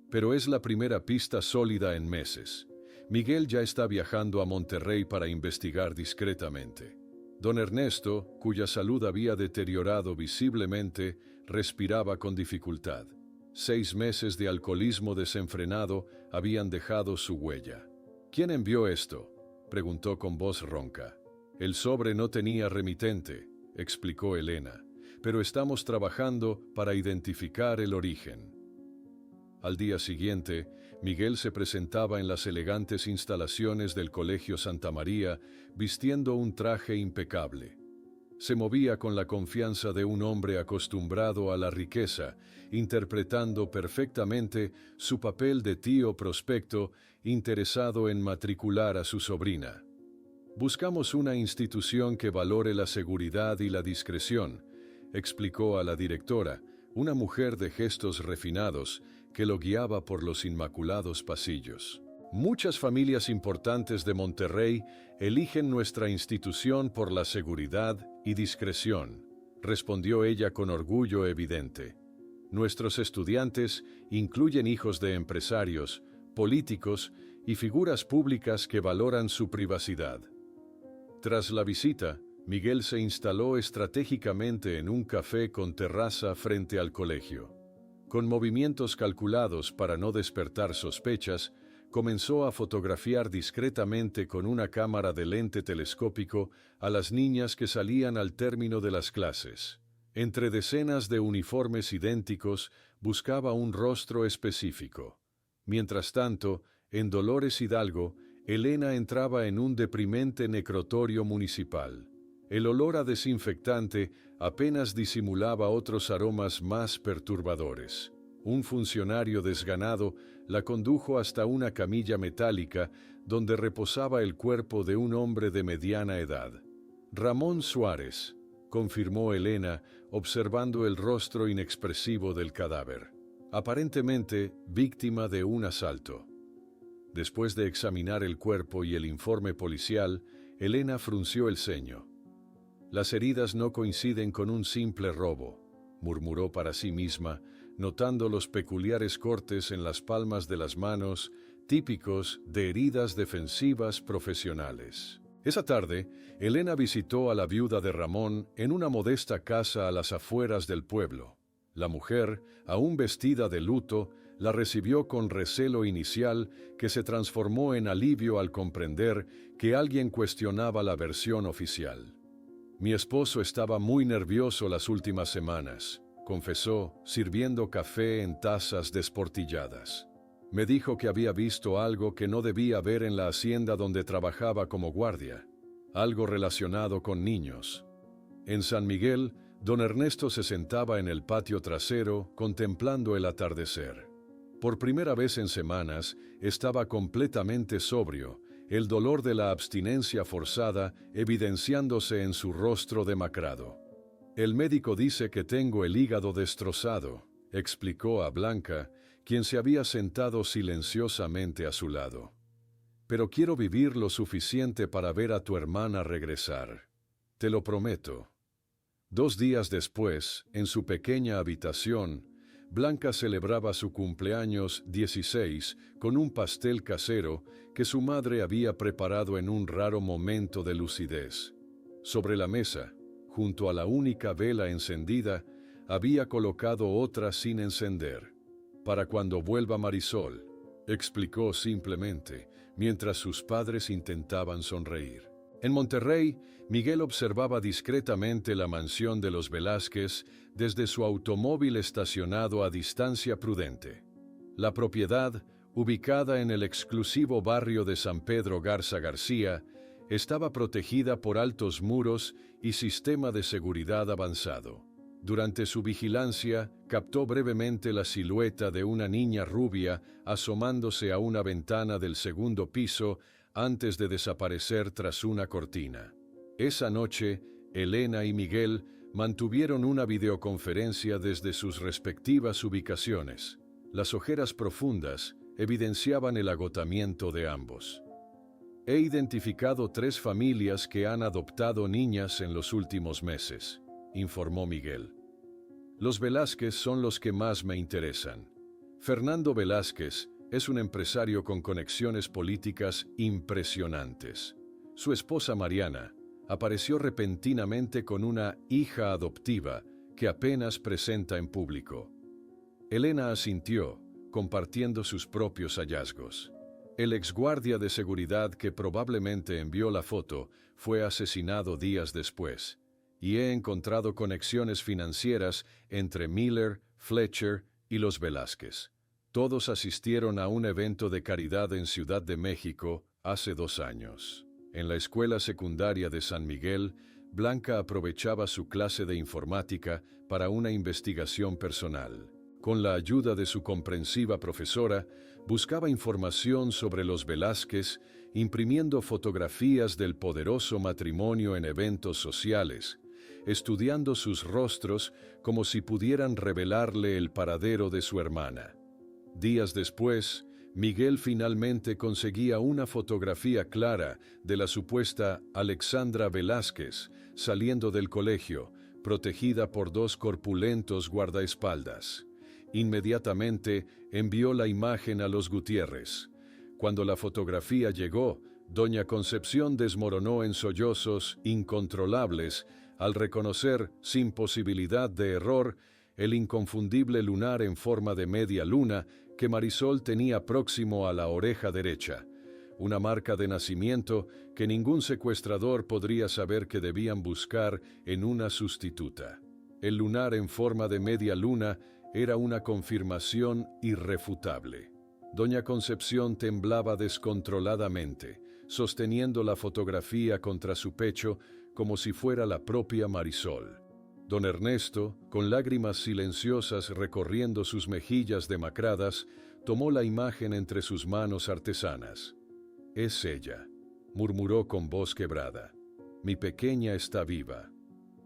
«Pero es la primera pista sólida en meses. Miguel ya está viajando a Monterrey para investigar discretamente». Don Ernesto, cuya salud había deteriorado visiblemente, respiraba con dificultad. 6 meses de alcoholismo desenfrenado habían dejado su huella. «¿Quién envió esto?», preguntó con voz ronca. «El sobre no tenía remitente», explicó Elena, «pero estamos trabajando para identificar el origen». Al día siguiente, Miguel se presentaba en las elegantes instalaciones del Colegio Santa María, vistiendo un traje impecable. Se movía con la confianza de un hombre acostumbrado a la riqueza, interpretando perfectamente su papel de tío prospecto interesado en matricular a su sobrina. Buscamos una institución que valore la seguridad y la discreción, explicó a la directora, una mujer de gestos refinados que lo guiaba por los inmaculados pasillos. Muchas familias importantes de Monterrey eligen nuestra institución por la seguridad y discreción, respondió ella con orgullo evidente. Nuestros estudiantes incluyen hijos de empresarios, políticos y figuras públicas que valoran su privacidad. Tras la visita, Miguel se instaló estratégicamente en un café con terraza frente al colegio. Con movimientos calculados para no despertar sospechas, comenzó a fotografiar discretamente con una cámara de lente telescópico a las niñas que salían al término de las clases. Entre decenas de uniformes idénticos, buscaba un rostro específico. Mientras tanto, en Dolores Hidalgo, Elena entraba en un deprimente necrotorio municipal. El olor a desinfectante apenas disimulaba otros aromas más perturbadores. Un funcionario desganado la condujo hasta una camilla metálica donde reposaba el cuerpo de un hombre de mediana edad. Ramón Suárez, confirmó Elena, observando el rostro inexpresivo del cadáver. Aparentemente víctima de un asalto. Después de examinar el cuerpo y el informe policial, Elena frunció el ceño. Las heridas no coinciden con un simple robo, murmuró para sí misma, notando los peculiares cortes en las palmas de las manos, típicos de heridas defensivas profesionales. Esa tarde, Elena visitó a la viuda de Ramón en una modesta casa a las afueras del pueblo. La mujer, aún vestida de luto, la recibió con recelo inicial que se transformó en alivio al comprender que alguien cuestionaba la versión oficial. Mi esposo estaba muy nervioso las últimas semanas, confesó, sirviendo café en tazas desportilladas. Me dijo que había visto algo que no debía ver en la hacienda donde trabajaba como guardia, algo relacionado con niños. En San Miguel, don Ernesto se sentaba en el patio trasero contemplando el atardecer. Por primera vez en semanas, estaba completamente sobrio, el dolor de la abstinencia forzada evidenciándose en su rostro demacrado. El médico dice que tengo el hígado destrozado, explicó a Blanca, quien se había sentado silenciosamente a su lado. Pero quiero vivir lo suficiente para ver a tu hermana regresar. Te lo prometo. 2 días después, en su pequeña habitación, Blanca celebraba su cumpleaños 16 con un pastel casero que su madre había preparado en un raro momento de lucidez. Sobre la mesa, junto a la única vela encendida, había colocado otra sin encender. Para cuando vuelva Marisol, explicó simplemente, mientras sus padres intentaban sonreír. En Monterrey, Miguel observaba discretamente la mansión de los Velázquez desde su automóvil estacionado a distancia prudente. La propiedad, ubicada en el exclusivo barrio de San Pedro Garza García, estaba protegida por altos muros y sistema de seguridad avanzado. Durante su vigilancia, captó brevemente la silueta de una niña rubia asomándose a una ventana del segundo piso antes de desaparecer tras una cortina. Esa noche, Elena y Miguel mantuvieron una videoconferencia desde sus respectivas ubicaciones. Las ojeras profundas evidenciaban el agotamiento de ambos. He identificado 3 familias que han adoptado niñas en los últimos meses, informó Miguel. Los Velázquez son los que más me interesan. Fernando Velázquez es un empresario con conexiones políticas impresionantes. Su esposa Mariana apareció repentinamente con una hija adoptiva que apenas presenta en público. Elena asintió, compartiendo sus propios hallazgos. El exguardia de seguridad que probablemente envió la foto fue asesinado días después, y he encontrado conexiones financieras entre Miller, Fletcher y los Velázquez. Todos asistieron a un evento de caridad en Ciudad de México hace 2 años. En la escuela secundaria de San Miguel, Blanca aprovechaba su clase de informática para una investigación personal. Con la ayuda de su comprensiva profesora, buscaba información sobre los Velázquez, imprimiendo fotografías del poderoso matrimonio en eventos sociales, estudiando sus rostros como si pudieran revelarle el paradero de su hermana. Días después, Miguel finalmente conseguía una fotografía clara de la supuesta Alexandra Velázquez saliendo del colegio, protegida por dos corpulentos guardaespaldas. Inmediatamente envió la imagen a los Gutiérrez. Cuando la fotografía llegó, doña Concepción desmoronó en sollozos incontrolables al reconocer, sin posibilidad de error, el inconfundible lunar en forma de media luna que Marisol tenía próximo a la oreja derecha, una marca de nacimiento que ningún secuestrador podría saber que debían buscar en una sustituta. El lunar en forma de media luna era una confirmación irrefutable. Doña Concepción temblaba descontroladamente, sosteniendo la fotografía contra su pecho como si fuera la propia Marisol. Don Ernesto, con lágrimas silenciosas recorriendo sus mejillas demacradas, tomó la imagen entre sus manos artesanas. «Es ella», murmuró con voz quebrada. «Mi pequeña está viva».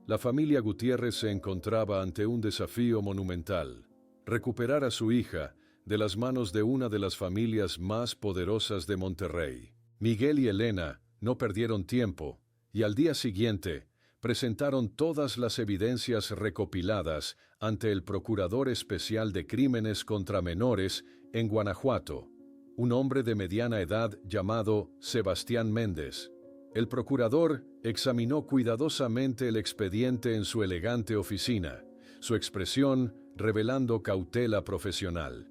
La familia Gutiérrez se encontraba ante un desafío monumental: recuperar a su hija de las manos de una de las familias más poderosas de Monterrey. Miguel y Elena no perdieron tiempo y al día siguiente presentaron todas las evidencias recopiladas ante el Procurador Especial de Crímenes contra Menores en Guanajuato, un hombre de mediana edad llamado Sebastián Méndez. El procurador examinó cuidadosamente el expediente en su elegante oficina, su expresión revelando cautela profesional.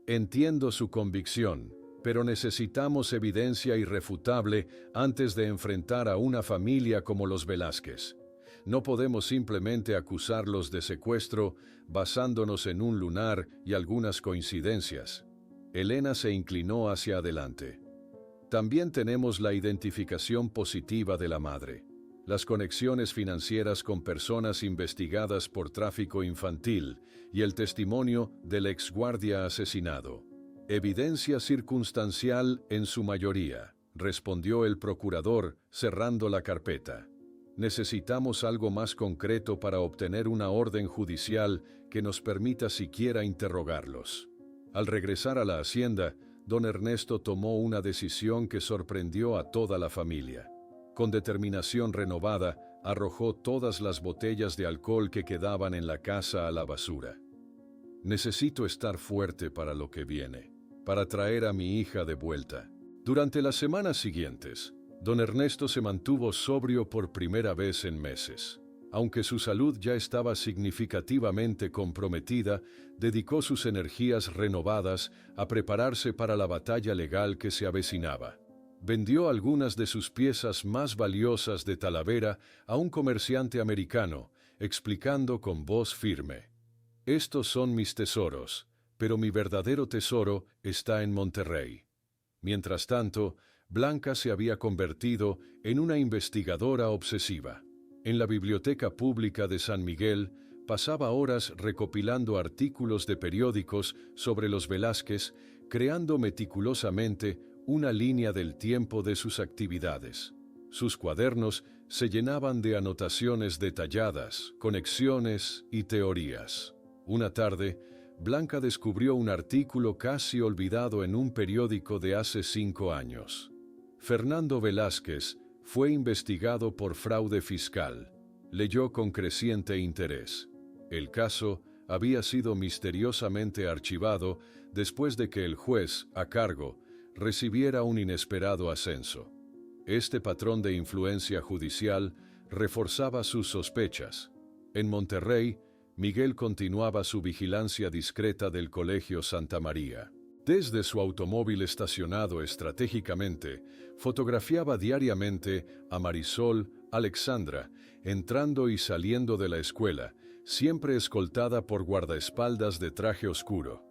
«Entiendo su convicción, pero necesitamos evidencia irrefutable antes de enfrentar a una familia como los Velázquez. No podemos simplemente acusarlos de secuestro basándonos en un lunar y algunas coincidencias». Elena se inclinó hacia adelante. «También tenemos la identificación positiva de la madre, las conexiones financieras con personas investigadas por tráfico infantil y el testimonio del exguardia asesinado. Evidencia circunstancial en su mayoría», respondió el procurador, cerrando la carpeta. «Necesitamos algo más concreto para obtener una orden judicial que nos permita siquiera interrogarlos». Al regresar a la hacienda, don Ernesto tomó una decisión que sorprendió a toda la familia. Con determinación renovada, arrojó todas las botellas de alcohol que quedaban en la casa a la basura. «Necesito estar fuerte para lo que viene, para traer a mi hija de vuelta». Durante las semanas siguientes, don Ernesto se mantuvo sobrio por primera vez en meses. Aunque su salud ya estaba significativamente comprometida, dedicó sus energías renovadas a prepararse para la batalla legal que se avecinaba. Vendió algunas de sus piezas más valiosas de Talavera a un comerciante americano, explicando con voz firme: «Estos son mis tesoros, pero mi verdadero tesoro está en Monterrey». Mientras tanto, Blanca se había convertido en una investigadora obsesiva. En la Biblioteca Pública de San Miguel, pasaba horas recopilando artículos de periódicos sobre los Velázquez, creando meticulosamente una línea del tiempo de sus actividades. Sus cuadernos se llenaban de anotaciones detalladas, conexiones y teorías. Una tarde, Blanca descubrió un artículo casi olvidado en un periódico de hace 5 años. Fernando Velázquez fue investigado por fraude fiscal. Leyó con creciente interés. El caso había sido misteriosamente archivado después de que el juez a cargo recibiera un inesperado ascenso. Este patrón de influencia judicial reforzaba sus sospechas. En Monterrey, Miguel continuaba su vigilancia discreta del Colegio Santa María. Desde su automóvil estacionado estratégicamente, fotografiaba diariamente a Marisol Alexandra, entrando y saliendo de la escuela, siempre escoltada por guardaespaldas de traje oscuro.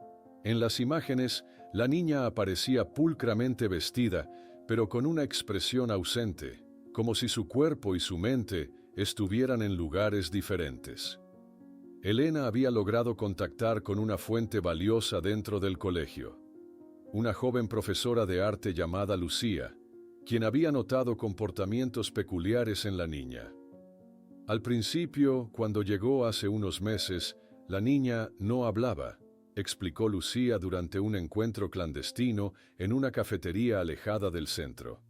En las imágenes, la niña aparecía pulcramente vestida, pero con una expresión ausente, como si su cuerpo y su mente estuvieran en lugares diferentes. Elena había logrado contactar con una fuente valiosa dentro del colegio. Una joven profesora de arte llamada Lucía, quien había notado comportamientos peculiares en la niña. Al principio, cuando llegó hace unos meses, la niña no hablaba, explicó Lucía durante un encuentro clandestino en una cafetería alejada del centro.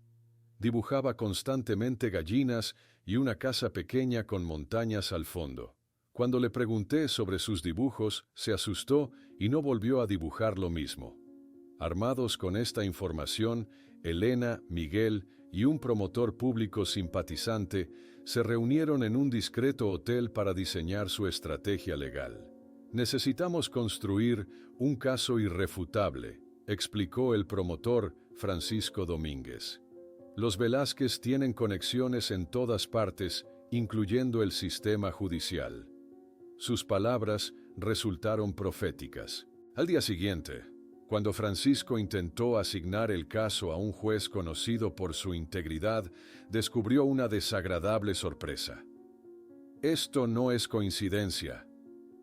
Dibujaba constantemente gallinas y una casa pequeña con montañas al fondo. Cuando le pregunté sobre sus dibujos, se asustó y no volvió a dibujar lo mismo. Armados con esta información, Elena, Miguel y un promotor público simpatizante se reunieron en un discreto hotel para diseñar su estrategia legal. Necesitamos construir un caso irrefutable, explicó el promotor Francisco Domínguez. Los Velázquez tienen conexiones en todas partes, incluyendo el sistema judicial. Sus palabras resultaron proféticas. Al día siguiente, cuando Francisco intentó asignar el caso a un juez conocido por su integridad, descubrió una desagradable sorpresa. «Esto no es coincidencia»,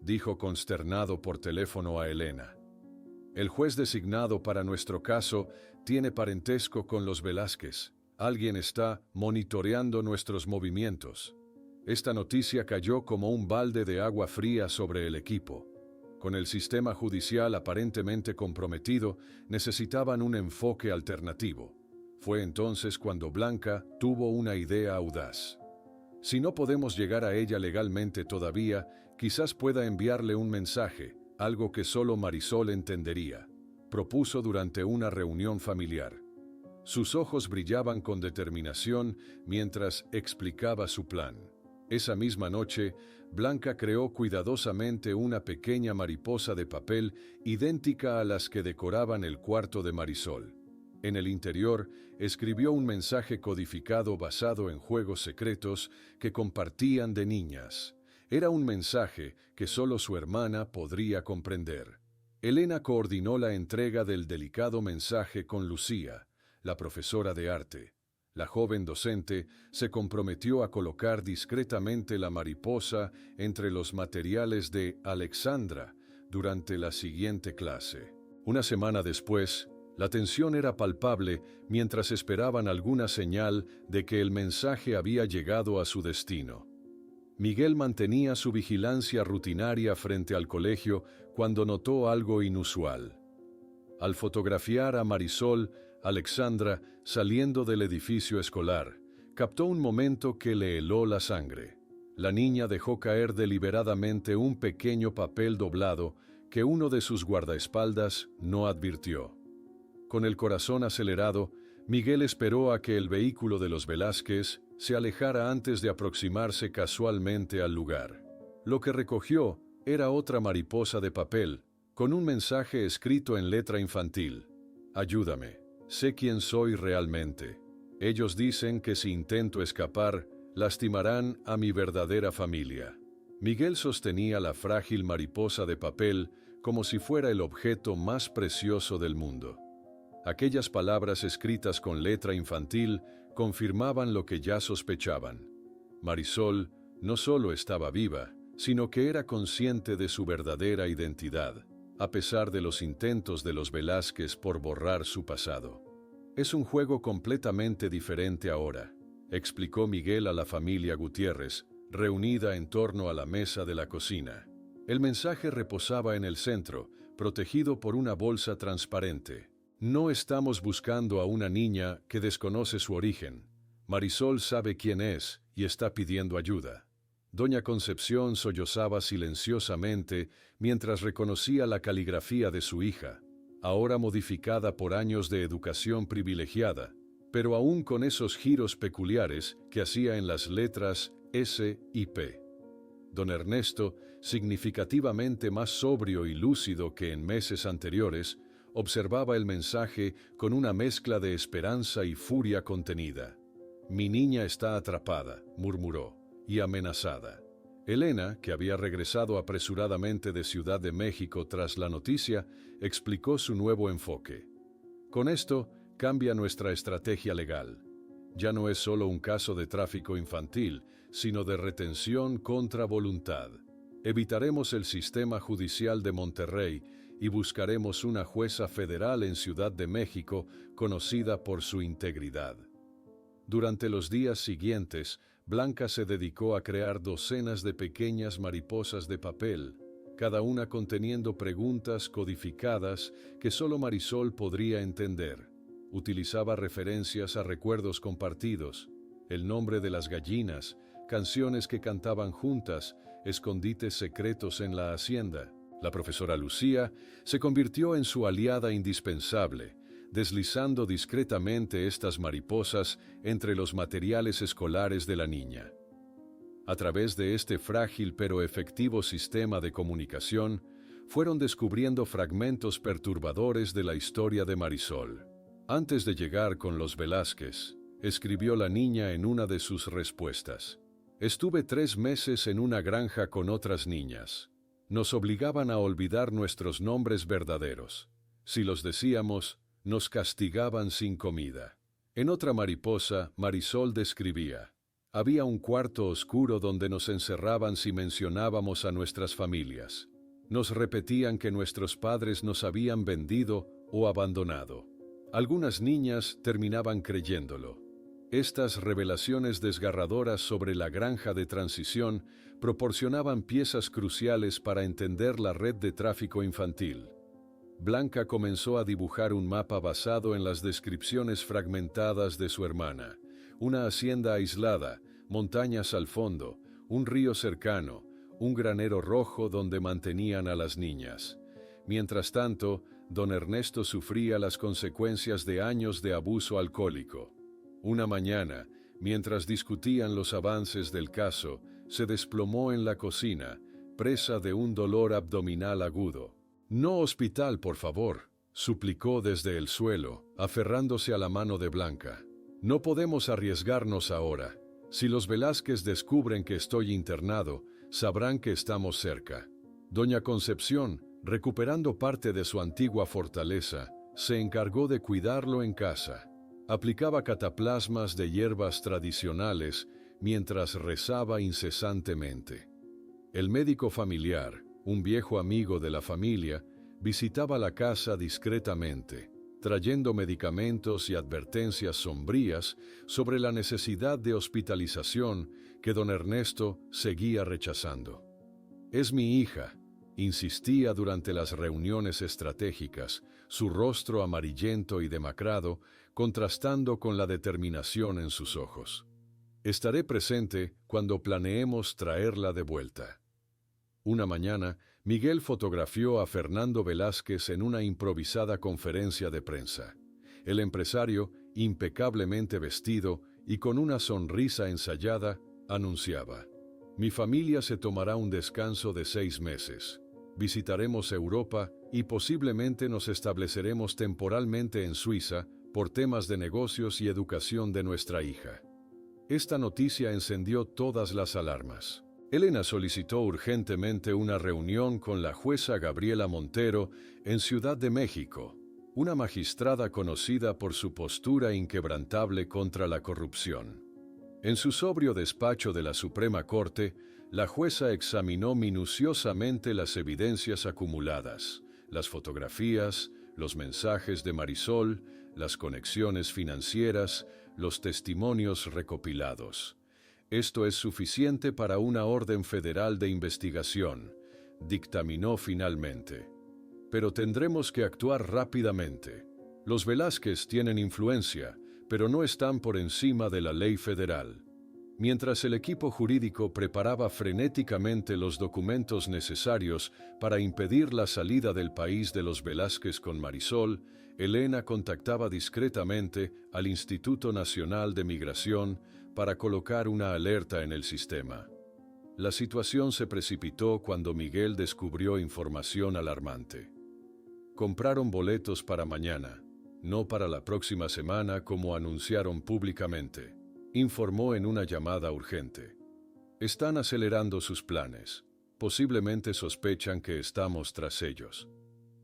dijo consternado por teléfono a Elena. «El juez designado para nuestro caso tiene parentesco con los Velázquez. Alguien está monitoreando nuestros movimientos». Esta noticia cayó como un balde de agua fría sobre el equipo. Con el sistema judicial aparentemente comprometido, necesitaban un enfoque alternativo. Fue entonces cuando Blanca tuvo una idea audaz. Si no podemos llegar a ella legalmente todavía, quizás pueda enviarle un mensaje, algo que solo Marisol entendería. Propuso durante una reunión familiar. Sus ojos brillaban con determinación mientras explicaba su plan. Esa misma noche, Blanca creó cuidadosamente una pequeña mariposa de papel idéntica a las que decoraban el cuarto de Marisol. En el interior, escribió un mensaje codificado basado en juegos secretos que compartían de niñas. Era un mensaje que solo su hermana podría comprender. Elena coordinó la entrega del delicado mensaje con Lucía, la profesora de arte. La joven docente se comprometió a colocar discretamente la mariposa entre los materiales de Alexandra durante la siguiente clase. Una semana después, la tensión era palpable mientras esperaban alguna señal de que el mensaje había llegado a su destino. Miguel mantenía su vigilancia rutinaria frente al colegio cuando notó algo inusual. Al fotografiar a Marisol, Alexandra, saliendo del edificio escolar, captó un momento que le heló la sangre. La niña dejó caer deliberadamente un pequeño papel doblado que uno de sus guardaespaldas no advirtió. Con el corazón acelerado, Miguel esperó a que el vehículo de los Velázquez se alejara antes de aproximarse casualmente al lugar. Lo que recogió era otra mariposa de papel, con un mensaje escrito en letra infantil. «Ayúdame. Sé quién soy realmente. Ellos dicen que si intento escapar, lastimarán a mi verdadera familia». Miguel sostenía la frágil mariposa de papel como si fuera el objeto más precioso del mundo. Aquellas palabras escritas con letra infantil confirmaban lo que ya sospechaban. Marisol no solo estaba viva, sino que era consciente de su verdadera identidad, a pesar de los intentos de los Velázquez por borrar su pasado. «Es un juego completamente diferente ahora», explicó Miguel a la familia Gutiérrez, reunida en torno a la mesa de la cocina. El mensaje reposaba en el centro, protegido por una bolsa transparente. «No estamos buscando a una niña que desconoce su origen. Marisol sabe quién es y está pidiendo ayuda». Doña Concepción sollozaba silenciosamente mientras reconocía la caligrafía de su hija, ahora modificada por años de educación privilegiada, pero aún con esos giros peculiares que hacía en las letras S y P. Don Ernesto, significativamente más sobrio y lúcido que en meses anteriores, observaba el mensaje con una mezcla de esperanza y furia contenida. «Mi niña está atrapada», murmuró, y amenazada. Elena, que había regresado apresuradamente de Ciudad de México tras la noticia, explicó su nuevo enfoque. «Con esto, cambia nuestra estrategia legal. Ya no es solo un caso de tráfico infantil, sino de retención contra voluntad. Evitaremos el sistema judicial de Monterrey y buscaremos una jueza federal en Ciudad de México conocida por su integridad. Durante los días siguientes, Blanca se dedicó a crear docenas de pequeñas mariposas de papel, cada una conteniendo preguntas codificadas que solo Marisol podría entender. Utilizaba referencias a recuerdos compartidos, el nombre de las gallinas, canciones que cantaban juntas, escondites secretos en la hacienda. La profesora Lucía se convirtió en su aliada indispensable, deslizando discretamente estas mariposas entre los materiales escolares de la niña. A través de este frágil pero efectivo sistema de comunicación, fueron descubriendo fragmentos perturbadores de la historia de Marisol. Antes de llegar con los Velázquez, escribió la niña en una de sus respuestas: «Estuve 3 meses en una granja con otras niñas. Nos obligaban a olvidar nuestros nombres verdaderos. Si los decíamos, nos castigaban sin comida». En otra mariposa, Marisol describía: «Había un cuarto oscuro donde nos encerraban si mencionábamos a nuestras familias. Nos repetían que nuestros padres nos habían vendido o abandonado. Algunas niñas terminaban creyéndolo». Estas revelaciones desgarradoras sobre la granja de transición proporcionaban piezas cruciales para entender la red de tráfico infantil. Blanca comenzó a dibujar un mapa basado en las descripciones fragmentadas de su hermana: una hacienda aislada, montañas al fondo, un río cercano, un granero rojo donde mantenían a las niñas. Mientras tanto, don Ernesto sufría las consecuencias de años de abuso alcohólico. Una mañana, mientras discutían los avances del caso, se desplomó en la cocina, presa de un dolor abdominal agudo. «No hospital, por favor», suplicó desde el suelo, aferrándose a la mano de Blanca. «No podemos arriesgarnos ahora. Si los Velázquez descubren que estoy internado, sabrán que estamos cerca». Doña Concepción, recuperando parte de su antigua fortaleza, se encargó de cuidarlo en casa. Aplicaba cataplasmas de hierbas tradicionales mientras rezaba incesantemente. El médico familiar, un viejo amigo de la familia, visitaba la casa discretamente, trayendo medicamentos y advertencias sombrías sobre la necesidad de hospitalización que don Ernesto seguía rechazando. «Es mi hija», insistía durante las reuniones estratégicas, su rostro amarillento y demacrado, contrastando con la determinación en sus ojos. «Estaré presente cuando planeemos traerla de vuelta». Una mañana, Miguel fotografió a Fernando Velázquez en una improvisada conferencia de prensa. El empresario, impecablemente vestido y con una sonrisa ensayada, anunciaba: «Mi familia se tomará un descanso de 6 meses. Visitaremos Europa y posiblemente nos estableceremos temporalmente en Suiza por temas de negocios y educación de nuestra hija». Esta noticia encendió todas las alarmas. Elena solicitó urgentemente una reunión con la jueza Gabriela Montero en Ciudad de México, una magistrada conocida por su postura inquebrantable contra la corrupción. En su sobrio despacho de la Suprema Corte, la jueza examinó minuciosamente las evidencias acumuladas, las fotografías, los mensajes de Marisol, las conexiones financieras, los testimonios recopilados. «Esto es suficiente para una orden federal de investigación», dictaminó finalmente. «Pero tendremos que actuar rápidamente. Los Velázquez tienen influencia, pero no están por encima de la ley federal». Mientras el equipo jurídico preparaba frenéticamente los documentos necesarios para impedir la salida del país de los Velázquez con Marisol, Elena contactaba discretamente al Instituto Nacional de Migración para colocar una alerta en el sistema. La situación se precipitó cuando Miguel descubrió información alarmante. «Compraron boletos para mañana, no para la próxima semana como anunciaron públicamente», informó en una llamada urgente. «Están acelerando sus planes. Posiblemente sospechan que estamos tras ellos».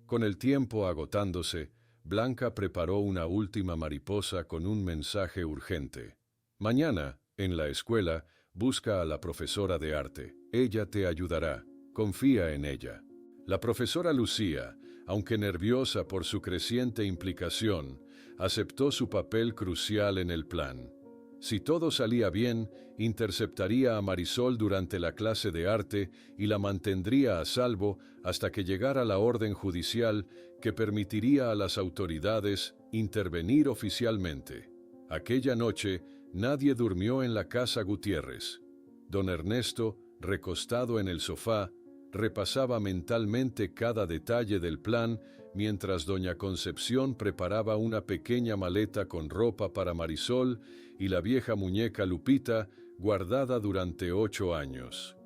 Con el tiempo agotándose, Blanca preparó una última mariposa con un mensaje urgente. «Mañana, en la escuela, Busca a la profesora de arte. Ella te ayudará. Confía en ella. La profesora Lucía, aunque nerviosa por su creciente implicación, aceptó su papel crucial en el plan. Si todo salía bien, interceptaría a Marisol durante la clase de arte y la mantendría a salvo hasta que llegara la orden judicial que permitiría a las autoridades intervenir oficialmente. Aquella noche, nadie durmió en la casa Gutiérrez. Don Ernesto, recostado en el sofá, repasaba mentalmente cada detalle del plan mientras doña Concepción preparaba una pequeña maleta con ropa para Marisol y la vieja muñeca Lupita, guardada durante 8 años.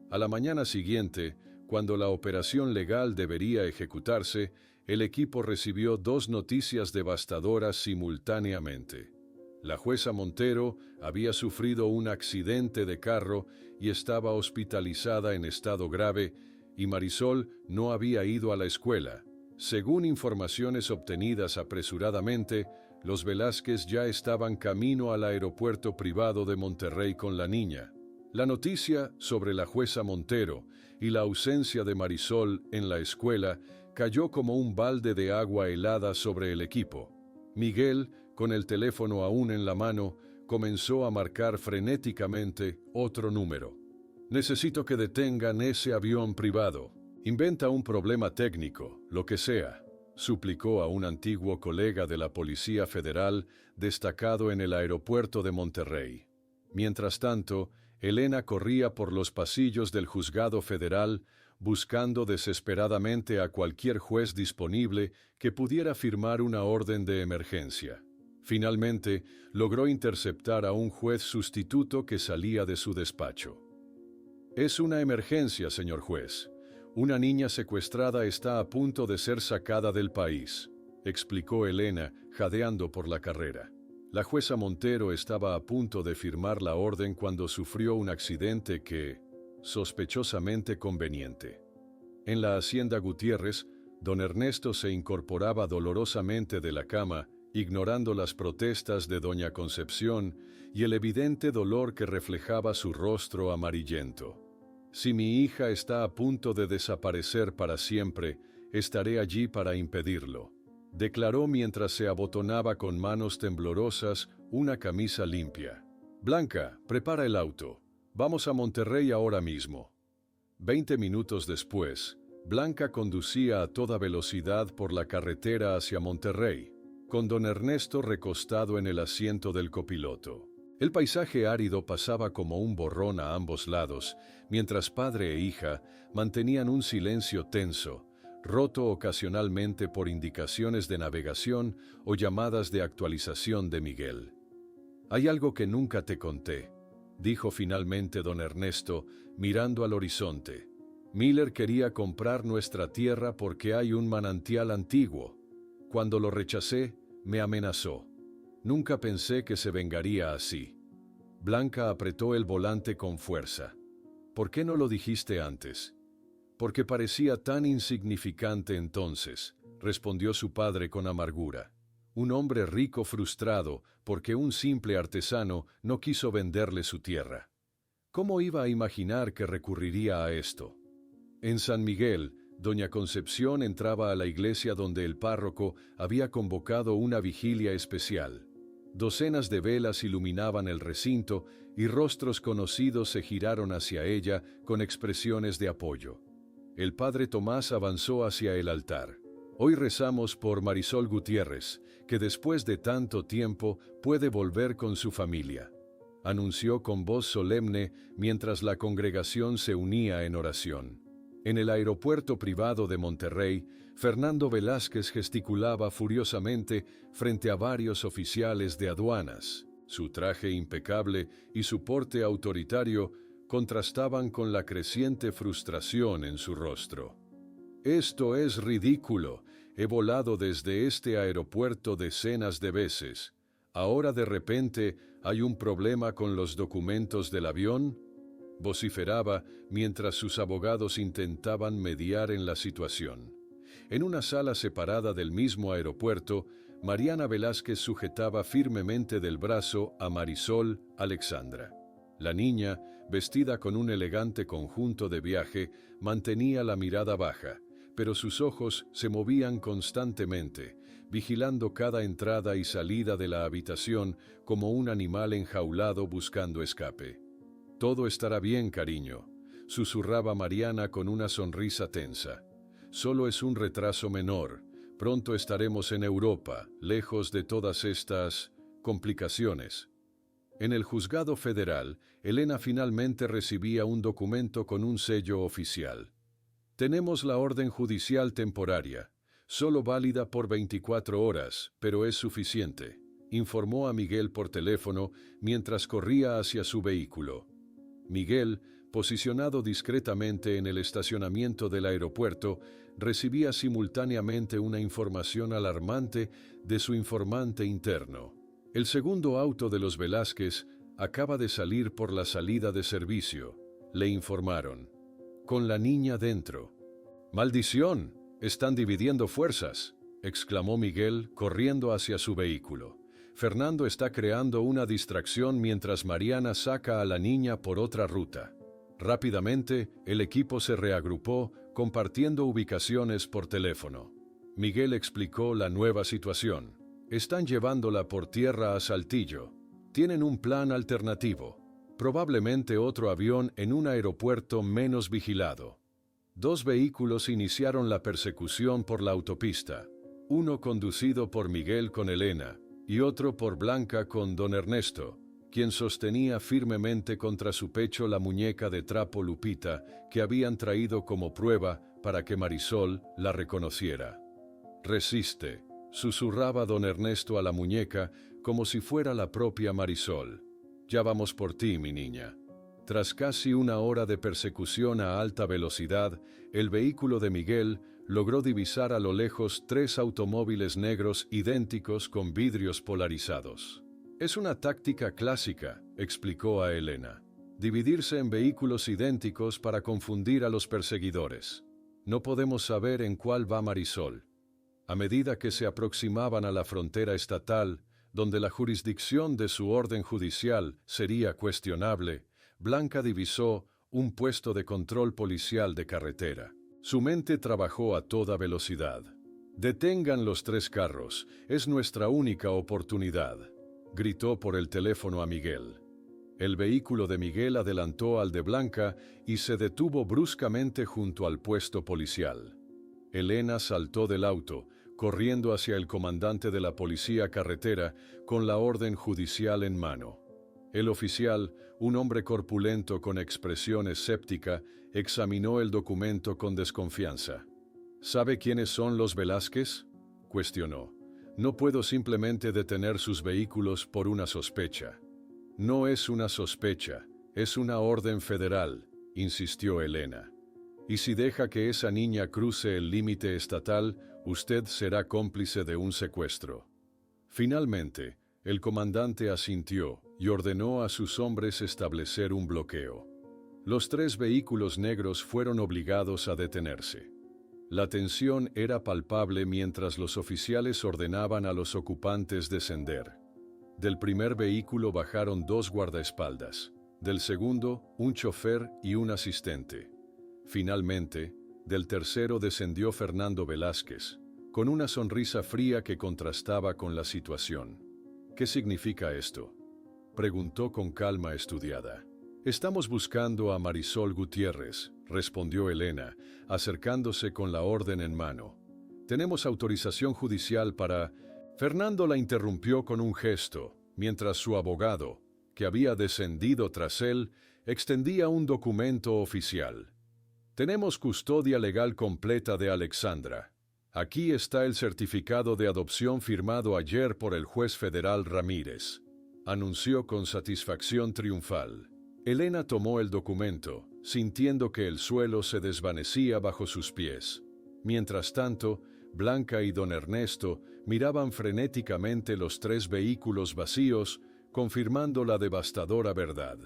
A la mañana siguiente, cuando la operación legal debería ejecutarse, el equipo recibió 2 noticias devastadoras simultáneamente. La jueza Montero había sufrido un accidente de carro y estaba hospitalizada en estado grave, y Marisol no había ido a la escuela. Según informaciones obtenidas apresuradamente, los Velázquez ya estaban camino al aeropuerto privado de Monterrey con la niña. La noticia sobre la jueza Montero y la ausencia de Marisol en la escuela cayó como un balde de agua helada sobre el equipo. Miguel, con el teléfono aún en la mano, comenzó a marcar frenéticamente otro número. Necesito que detengan ese avión privado. Inventa un problema técnico, lo que sea, suplicó a un antiguo colega de la Policía Federal destacado en el aeropuerto de Monterrey. Mientras tanto, Elena corría por los pasillos del juzgado federal buscando desesperadamente a cualquier juez disponible que pudiera firmar una orden de emergencia. Finalmente, logró interceptar a un juez sustituto que salía de su despacho. Es una emergencia, señor juez. Una niña secuestrada está a punto de ser sacada del país, explicó Elena, jadeando por la carrera. La jueza Montero estaba a punto de firmar la orden cuando sufrió un accidente sospechosamente conveniente. En la hacienda Gutiérrez, don Ernesto se incorporaba dolorosamente de la cama, ignorando las protestas de doña Concepción y el evidente dolor que reflejaba su rostro amarillento. Si mi hija está a punto de desaparecer para siempre, estaré allí para impedirlo, declaró mientras se abotonaba con manos temblorosas una camisa limpia. Blanca, prepara el auto. Vamos a Monterrey ahora mismo. 20 minutos después, Blanca conducía a toda velocidad por la carretera hacia Monterrey, con don Ernesto recostado en el asiento del copiloto. El paisaje árido pasaba como un borrón a ambos lados, mientras padre e hija mantenían un silencio tenso, roto ocasionalmente por indicaciones de navegación o llamadas de actualización de Miguel. «Hay algo que nunca te conté», dijo finalmente don Ernesto, mirando al horizonte. «Miller quería comprar nuestra tierra porque hay un manantial antiguo. Cuando lo rechacé, me amenazó. Nunca pensé que se vengaría así». Blanca apretó el volante con fuerza. «¿Por qué no lo dijiste antes?» «Porque parecía tan insignificante entonces», respondió su padre con amargura. Un hombre rico frustrado porque un simple artesano no quiso venderle su tierra. ¿Cómo iba a imaginar que recurriría a esto? En San Miguel, doña Concepción entraba a la iglesia donde el párroco había convocado una vigilia especial. Docenas de velas iluminaban el recinto y rostros conocidos se giraron hacia ella con expresiones de apoyo. El padre Tomás avanzó hacia el altar. «Hoy rezamos por Marisol Gutiérrez, que después de tanto tiempo puede volver con su familia», anunció con voz solemne mientras la congregación se unía en oración. En el aeropuerto privado de Monterrey, Fernando Velázquez gesticulaba furiosamente frente a varios oficiales de aduanas. Su traje impecable y su porte autoritario contrastaban con la creciente frustración en su rostro. «Esto es ridículo. He volado desde este aeropuerto decenas de veces. ¿Ahora de repente hay un problema con los documentos del avión?», vociferaba mientras sus abogados intentaban mediar en la situación. En una sala separada del mismo aeropuerto, Mariana Velázquez sujetaba firmemente del brazo a Marisol Alexandra. La niña, vestida con un elegante conjunto de viaje, mantenía la mirada baja, pero sus ojos se movían constantemente, vigilando cada entrada y salida de la habitación como un animal enjaulado buscando escape. «Todo estará bien, cariño», susurraba Mariana con una sonrisa tensa. «Solo es un retraso menor. Pronto estaremos en Europa, lejos de todas estas complicaciones». En el juzgado federal, Elena finalmente recibía un documento con un sello oficial. «Tenemos la orden judicial temporaria, solo válida por 24 horas, pero es suficiente», informó a Miguel por teléfono mientras corría hacia su vehículo. Miguel, posicionado discretamente en el estacionamiento del aeropuerto, recibía simultáneamente una información alarmante de su informante interno. El segundo auto de los Velázquez acaba de salir por la salida de servicio, le informaron. Con la niña dentro. «¡Maldición! Están dividiendo fuerzas», exclamó Miguel, corriendo hacia su vehículo. «Fernando está creando una distracción mientras Mariana saca a la niña por otra ruta». Rápidamente, el equipo se reagrupó, compartiendo ubicaciones por teléfono. Miguel explicó la nueva situación. «Están llevándola por tierra a Saltillo. Tienen un plan alternativo. Probablemente otro avión en un aeropuerto menos vigilado». 2 vehículos iniciaron la persecución por la autopista. Uno conducido por Miguel con Elena y otro por Blanca con don Ernesto, quien sostenía firmemente contra su pecho la muñeca de trapo Lupita que habían traído como prueba para que Marisol la reconociera. «Resiste», susurraba don Ernesto a la muñeca como si fuera la propia Marisol. «Ya vamos por ti, mi niña». Tras casi una hora de persecución a alta velocidad, el vehículo de Miguel logró divisar a lo lejos 3 automóviles negros idénticos con vidrios polarizados. «Es una táctica clásica», explicó a Elena. «Dividirse en vehículos idénticos para confundir a los perseguidores. No podemos saber en cuál va Marisol». A medida que se aproximaban a la frontera estatal, donde la jurisdicción de su orden judicial sería cuestionable, Blanca divisó un puesto de control policial de carretera. Su mente trabajó a toda velocidad. «Detengan los 3 carros, es nuestra única oportunidad», gritó por el teléfono a Miguel. El vehículo de Miguel adelantó al de Blanca y se detuvo bruscamente junto al puesto policial. Elena saltó del auto, corriendo hacia el comandante de la policía carretera con la orden judicial en mano. El oficial, un hombre corpulento con expresión escéptica, examinó el documento con desconfianza. «¿Sabe quiénes son los Velázquez?», cuestionó. «No puedo simplemente detener sus vehículos por una sospecha». «No es una sospecha, es una orden federal», insistió Elena. «Y si deja que esa niña cruce el límite estatal, usted será cómplice de un secuestro». Finalmente, el comandante asintió y ordenó a sus hombres establecer un bloqueo. Los 3 vehículos negros fueron obligados a detenerse. La tensión era palpable mientras los oficiales ordenaban a los ocupantes descender. Del primer vehículo bajaron 2 guardaespaldas, del segundo, un chofer y un asistente. Finalmente, del tercero descendió Fernando Velázquez, con una sonrisa fría que contrastaba con la situación. «¿Qué significa esto?», preguntó con calma estudiada. «Estamos buscando a Marisol Gutiérrez», respondió Elena, acercándose con la orden en mano. «Tenemos autorización judicial para...». Fernando la interrumpió con un gesto, mientras su abogado, que había descendido tras él, extendía un documento oficial. «Tenemos custodia legal completa de Alexandra. Aquí está el certificado de adopción firmado ayer por el juez federal Ramírez», anunció con satisfacción triunfal. Elena tomó el documento, sintiendo que el suelo se desvanecía bajo sus pies. Mientras tanto, Blanca y don Ernesto miraban frenéticamente los 3 vehículos vacíos, confirmando la devastadora verdad.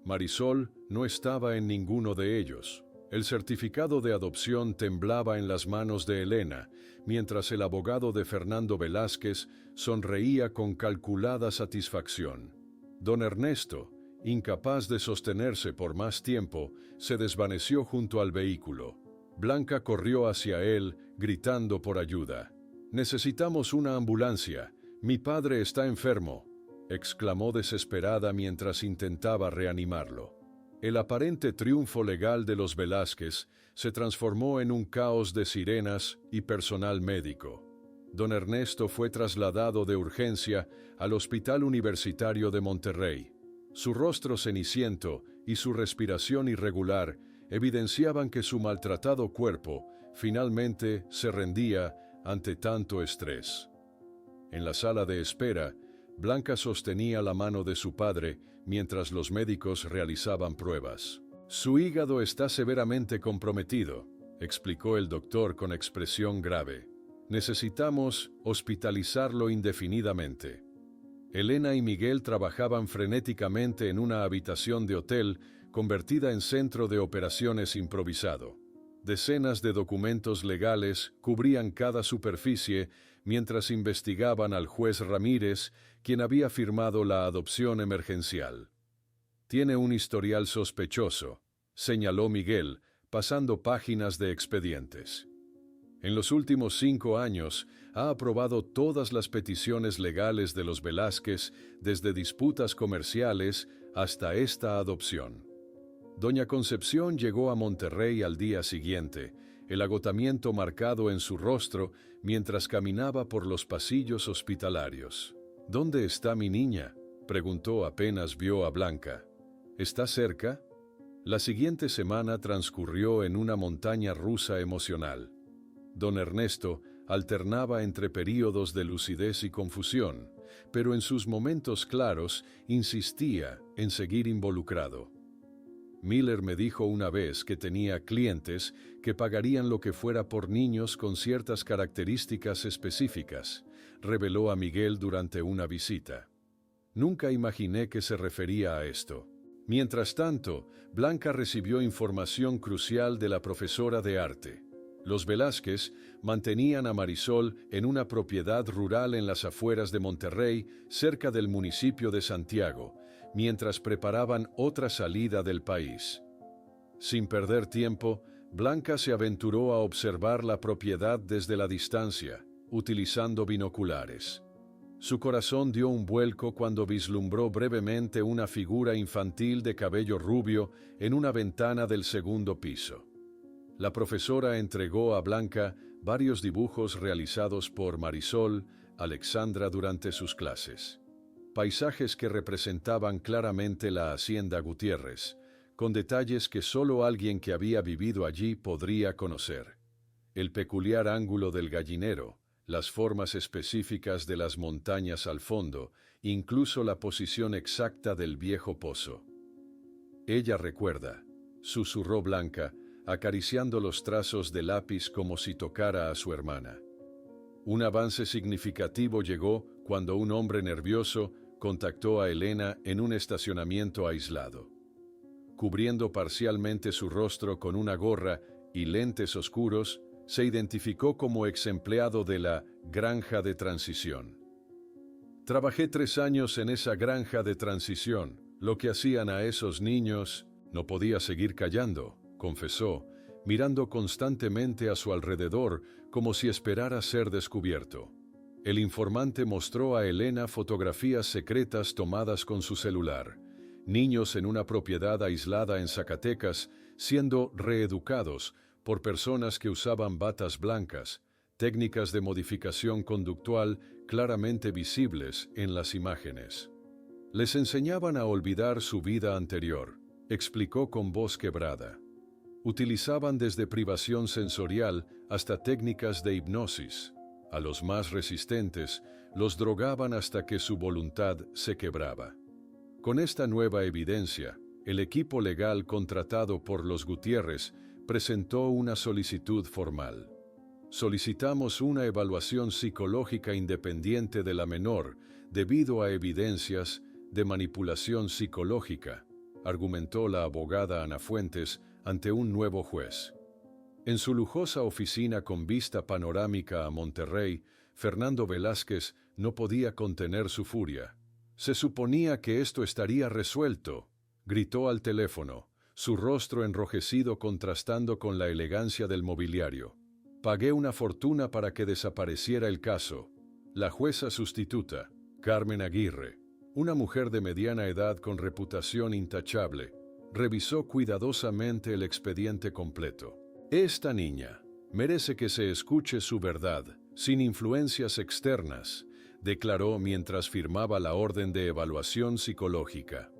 Marisol no estaba en ninguno de ellos. El certificado de adopción temblaba en las manos de Elena, mientras el abogado de Fernando Velázquez sonreía con calculada satisfacción. Don Ernesto, Incapaz de sostenerse por más tiempo, se desvaneció junto al vehículo. Blanca corrió hacia él, gritando por ayuda. «Necesitamos una ambulancia. Mi padre está enfermo», exclamó desesperada mientras intentaba reanimarlo. El aparente triunfo legal de los Velázquez se transformó en un caos de sirenas y personal médico. Don Ernesto fue trasladado de urgencia al Hospital Universitario de Monterrey. Su rostro ceniciento y su respiración irregular evidenciaban que su maltratado cuerpo finalmente se rendía ante tanto estrés. En la sala de espera, Blanca sostenía la mano de su padre mientras los médicos realizaban pruebas. «Su hígado está severamente comprometido», explicó el doctor con expresión grave. «Necesitamos hospitalizarlo indefinidamente». Elena y Miguel trabajaban frenéticamente en una habitación de hotel convertida en centro de operaciones improvisado. Decenas de documentos legales cubrían cada superficie mientras investigaban al juez Ramírez, quien había firmado la adopción emergencial. «Tiene un historial sospechoso», señaló Miguel, pasando páginas de expedientes. «En los últimos 5 años ha aprobado todas las peticiones legales de los Velázquez, desde disputas comerciales hasta esta adopción». Doña Concepción llegó a Monterrey al día siguiente, el agotamiento marcado en su rostro mientras caminaba por los pasillos hospitalarios. «¿Dónde está mi niña?», preguntó apenas vio a Blanca. «¿Está cerca?». La siguiente semana transcurrió en una montaña rusa emocional. Don Ernesto alternaba entre períodos de lucidez y confusión, pero en sus momentos claros insistía en seguir involucrado. «Miller me dijo una vez que tenía clientes que pagarían lo que fuera por niños con ciertas características específicas», reveló a Miguel durante una visita. «Nunca imaginé que se refería a esto». Mientras tanto, Blanca recibió información crucial de la profesora de arte. Los Velázquez mantenían a Marisol en una propiedad rural en las afueras de Monterrey, cerca del municipio de Santiago, mientras preparaban otra salida del país. Sin perder tiempo, Blanca se aventuró a observar la propiedad desde la distancia, utilizando binoculares. Su corazón dio un vuelco cuando vislumbró brevemente una figura infantil de cabello rubio en una ventana del segundo piso. La profesora entregó a Blanca varios dibujos realizados por Marisol Alexandra durante sus clases. Paisajes que representaban claramente la hacienda Gutiérrez, con detalles que solo alguien que había vivido allí podría conocer. El peculiar ángulo del gallinero, las formas específicas de las montañas al fondo, incluso la posición exacta del viejo pozo. «Ella recuerda», susurró Blanca, acariciando los trazos de lápiz como si tocara a su hermana. Un avance significativo llegó cuando un hombre nervioso contactó a Elena en un estacionamiento aislado. Cubriendo parcialmente su rostro con una gorra y lentes oscuros, se identificó como ex empleado de la granja de transición. «Trabajé 3 años en esa granja de transición. Lo que hacían a esos niños, no podía seguir callando», confesó, mirando constantemente a su alrededor como si esperara ser descubierto. El informante mostró a Elena fotografías secretas tomadas con su celular. Niños en una propiedad aislada en Zacatecas siendo reeducados por personas que usaban batas blancas, técnicas de modificación conductual claramente visibles en las imágenes. Les enseñaban a olvidar su vida anterior, explicó con voz quebrada. Utilizaban desde privación sensorial hasta técnicas de hipnosis. A los más resistentes los drogaban hasta que su voluntad se quebraba. Con esta nueva evidencia, el equipo legal contratado por los Gutiérrez presentó una solicitud formal. «Solicitamos una evaluación psicológica independiente de la menor debido a evidencias de manipulación psicológica», argumentó la abogada Ana Fuentes ante un nuevo juez. En su lujosa oficina con vista panorámica a Monterrey, Fernando Velázquez no podía contener su furia. Se suponía que esto estaría resuelto, gritó al teléfono, su rostro enrojecido contrastando con la elegancia del mobiliario. Pagué una fortuna para que desapareciera el caso. La jueza sustituta, Carmen Aguirre, una mujer de mediana edad con reputación intachable, revisó cuidadosamente el expediente completo. Esta niña merece que se escuche su verdad, sin influencias externas, declaró mientras firmaba la orden de evaluación psicológica.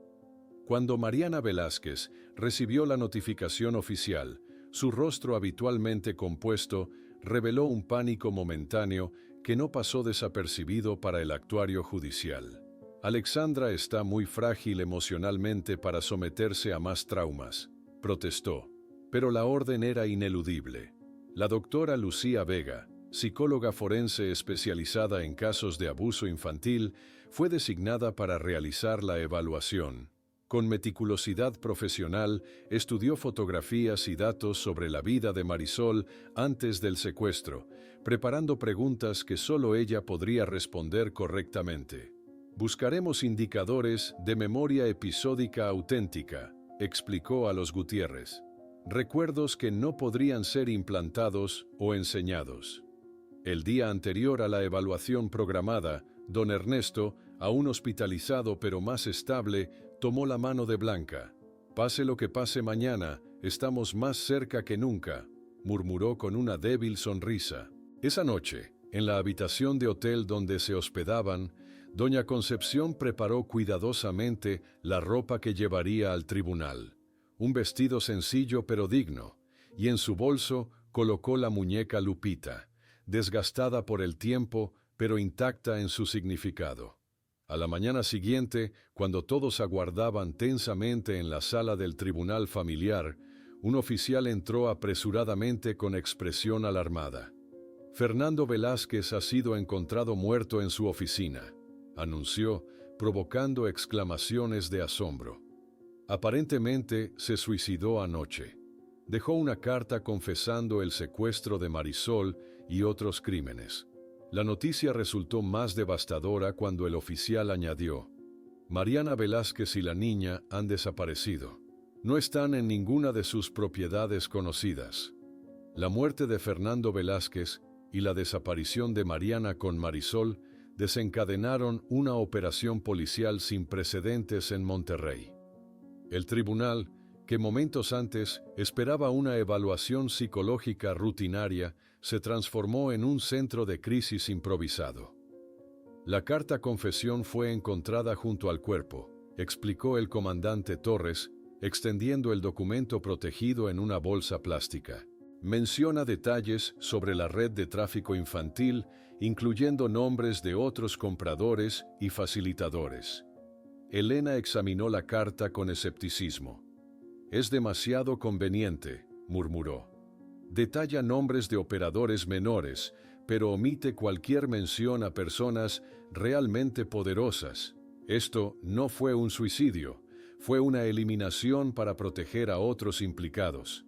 Cuando Mariana Velázquez recibió la notificación oficial, su rostro habitualmente compuesto reveló un pánico momentáneo que no pasó desapercibido para el actuario judicial. Alexandra está muy frágil emocionalmente para someterse a más traumas, protestó, pero la orden era ineludible. La doctora Lucía Vega, psicóloga forense especializada en casos de abuso infantil, fue designada para realizar la evaluación. Con meticulosidad profesional, estudió fotografías y datos sobre la vida de Marisol antes del secuestro, preparando preguntas que solo ella podría responder correctamente. Buscaremos indicadores de memoria episódica auténtica, explicó a los Gutiérrez. Recuerdos que no podrían ser implantados o enseñados. El día anterior a la evaluación programada, don Ernesto, aún hospitalizado pero más estable, tomó la mano de Blanca. Pase lo que pase mañana, estamos más cerca que nunca, murmuró con una débil sonrisa. Esa noche, en la habitación de hotel donde se hospedaban, doña Concepción preparó cuidadosamente la ropa que llevaría al tribunal. Un vestido sencillo pero digno, y en su bolso colocó la muñeca Lupita, desgastada por el tiempo pero intacta en su significado. A la mañana siguiente, cuando todos aguardaban tensamente en la sala del tribunal familiar, un oficial entró apresuradamente con expresión alarmada. Fernando Velázquez ha sido encontrado muerto en su oficina, anunció, provocando exclamaciones de asombro. Aparentemente se suicidó anoche. Dejó una carta confesando el secuestro de Marisol y otros crímenes. La noticia resultó más devastadora cuando el oficial añadió: Mariana Velázquez y la niña han desaparecido. No están en ninguna de sus propiedades conocidas. La muerte de Fernando Velázquez y la desaparición de Mariana con Marisol desencadenaron una operación policial sin precedentes en Monterrey. El tribunal, que momentos antes esperaba una evaluación psicológica rutinaria, se transformó en un centro de crisis improvisado. La carta confesión fue encontrada junto al cuerpo, explicó el comandante Torres, extendiendo el documento protegido en una bolsa plástica. Menciona detalles sobre la red de tráfico infantil, incluyendo nombres de otros compradores y facilitadores. Elena examinó la carta con escepticismo. Es demasiado conveniente, murmuró. Detalla nombres de operadores menores, pero omite cualquier mención a personas realmente poderosas. Esto no fue un suicidio, fue una eliminación para proteger a otros implicados.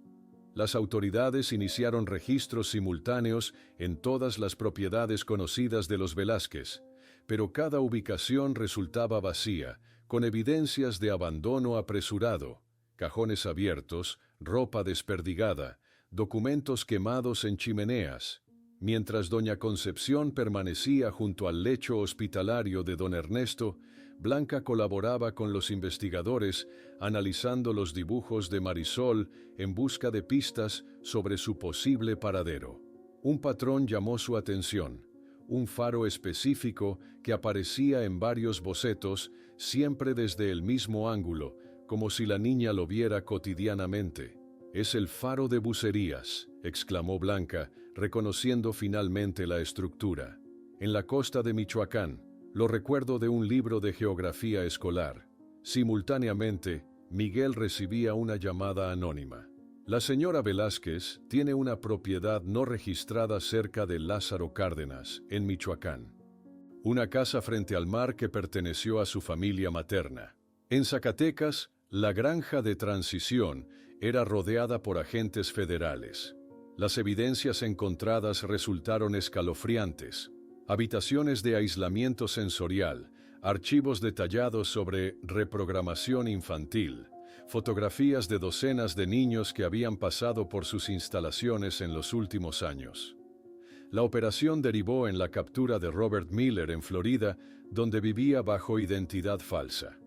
Las autoridades iniciaron registros simultáneos en todas las propiedades conocidas de los Velázquez, pero cada ubicación resultaba vacía, con evidencias de abandono apresurado, cajones abiertos, ropa desperdigada, documentos quemados en chimeneas. Mientras doña Concepción permanecía junto al lecho hospitalario de don Ernesto, Blanca colaboraba con los investigadores analizando los dibujos de Marisol en busca de pistas sobre su posible paradero. Un patrón llamó su atención, un faro específico que aparecía en varios bocetos, siempre desde el mismo ángulo, como si la niña lo viera cotidianamente. «Es el faro de Bucerías», exclamó Blanca, reconociendo finalmente la estructura. «En la costa de Michoacán, lo recuerdo de un libro de geografía escolar». Simultáneamente, Miguel recibía una llamada anónima. «La señora Velázquez tiene una propiedad no registrada cerca de Lázaro Cárdenas, en Michoacán. Una casa frente al mar que perteneció a su familia materna. En Zacatecas, la granja de Transición era rodeada por agentes federales. Las evidencias encontradas resultaron escalofriantes. Habitaciones de aislamiento sensorial, archivos detallados sobre reprogramación infantil, fotografías de docenas de niños que habían pasado por sus instalaciones en los últimos años. La operación derivó en la captura de Robert Miller en Florida, donde vivía bajo identidad falsa.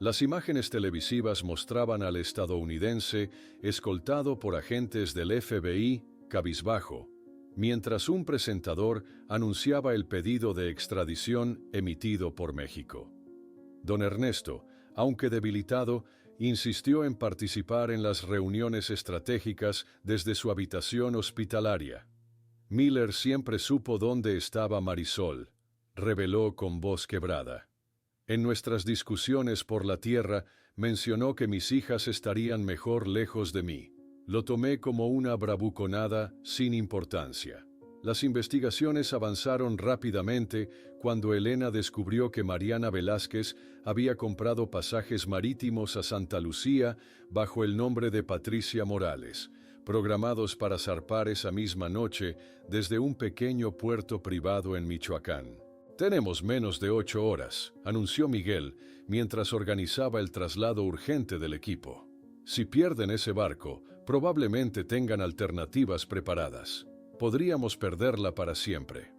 Las imágenes televisivas mostraban al estadounidense escoltado por agentes del FBI, cabizbajo, mientras un presentador anunciaba el pedido de extradición emitido por México. Don Ernesto, aunque debilitado, insistió en participar en las reuniones estratégicas desde su habitación hospitalaria. Miller siempre supo dónde estaba Marisol, reveló con voz quebrada. En nuestras discusiones por la tierra, mencionó que mis hijas estarían mejor lejos de mí. Lo tomé como una bravuconada sin importancia. Las investigaciones avanzaron rápidamente cuando Elena descubrió que Mariana Velázquez había comprado pasajes marítimos a Santa Lucía bajo el nombre de Patricia Morales, programados para zarpar esa misma noche desde un pequeño puerto privado en Michoacán. «Tenemos menos de 8 horas», anunció Miguel, mientras organizaba el traslado urgente del equipo. «Si pierden ese barco, probablemente tengan alternativas preparadas. Podríamos perderla para siempre».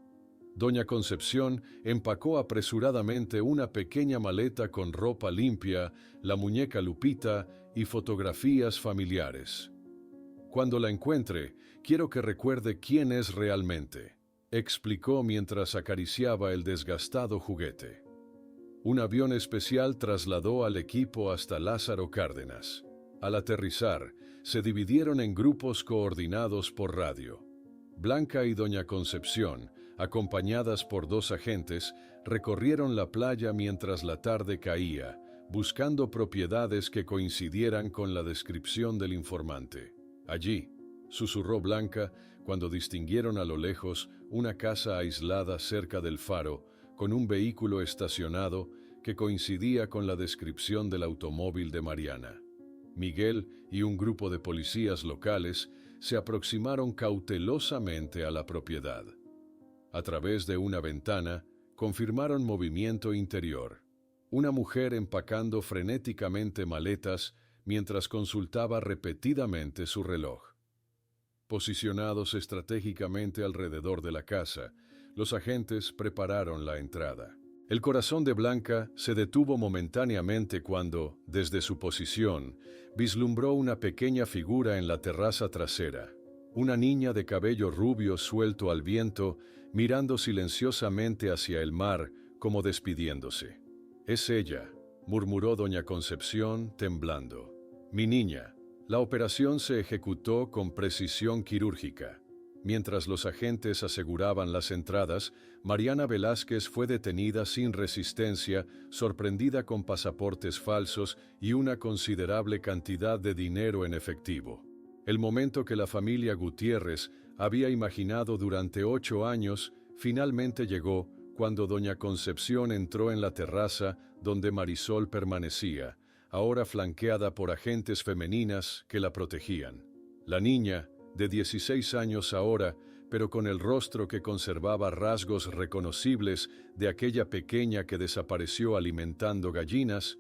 Doña Concepción empacó apresuradamente una pequeña maleta con ropa limpia, la muñeca Lupita y fotografías familiares. «Cuando la encuentre, quiero que recuerde quién es realmente», explicó mientras acariciaba el desgastado juguete. Un avión especial trasladó al equipo hasta Lázaro Cárdenas. Al aterrizar, se dividieron en grupos coordinados por radio. Blanca y Doña Concepción, acompañadas por 2 agentes, recorrieron la playa mientras la tarde caía, buscando propiedades que coincidieran con la descripción del informante. «Allí», susurró Blanca cuando distinguieron a lo lejos una casa aislada cerca del faro, con un vehículo estacionado que coincidía con la descripción del automóvil de Mariana. Miguel y un grupo de policías locales se aproximaron cautelosamente a la propiedad. A través de una ventana, confirmaron movimiento interior. Una mujer empacando frenéticamente maletas mientras consultaba repetidamente su reloj. Posicionados estratégicamente alrededor de la casa, los agentes prepararon la entrada. El corazón de Blanca se detuvo momentáneamente cuando, desde su posición, vislumbró una pequeña figura en la terraza trasera. Una niña de cabello rubio suelto al viento, mirando silenciosamente hacia el mar, como despidiéndose. «Es ella», murmuró Doña Concepción, temblando. «Mi niña». La operación se ejecutó con precisión quirúrgica. Mientras los agentes aseguraban las entradas, Mariana Velázquez fue detenida sin resistencia, sorprendida con pasaportes falsos y una considerable cantidad de dinero en efectivo. El momento que la familia Gutiérrez había imaginado durante 8 años, finalmente llegó cuando Doña Concepción entró en la terraza donde Marisol permanecía, ahora flanqueada por agentes femeninas que la protegían. La niña, de 16 años ahora, pero con el rostro que conservaba rasgos reconocibles de aquella pequeña que desapareció alimentando gallinas,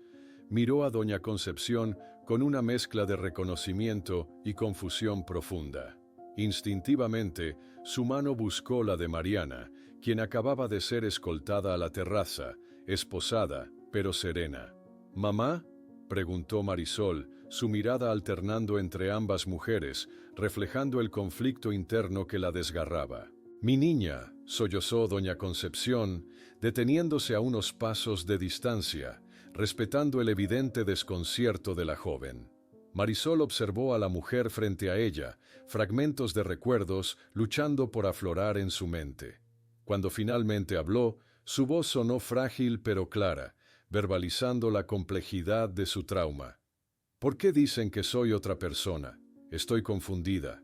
miró a Doña Concepción con una mezcla de reconocimiento y confusión profunda. Instintivamente, su mano buscó la de Mariana, quien acababa de ser escoltada a la terraza, esposada, pero serena. «¿Mamá?», preguntó Marisol, su mirada alternando entre ambas mujeres, reflejando el conflicto interno que la desgarraba. «Mi niña», sollozó Doña Concepción, deteniéndose a unos pasos de distancia, respetando el evidente desconcierto de la joven. Marisol observó a la mujer frente a ella, fragmentos de recuerdos luchando por aflorar en su mente. Cuando finalmente habló, su voz sonó frágil pero clara, verbalizando la complejidad de su trauma. «¿Por qué dicen que soy otra persona? Estoy confundida.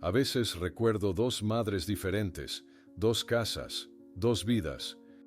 A veces recuerdo 2 madres diferentes, 2 casas, 2 vidas,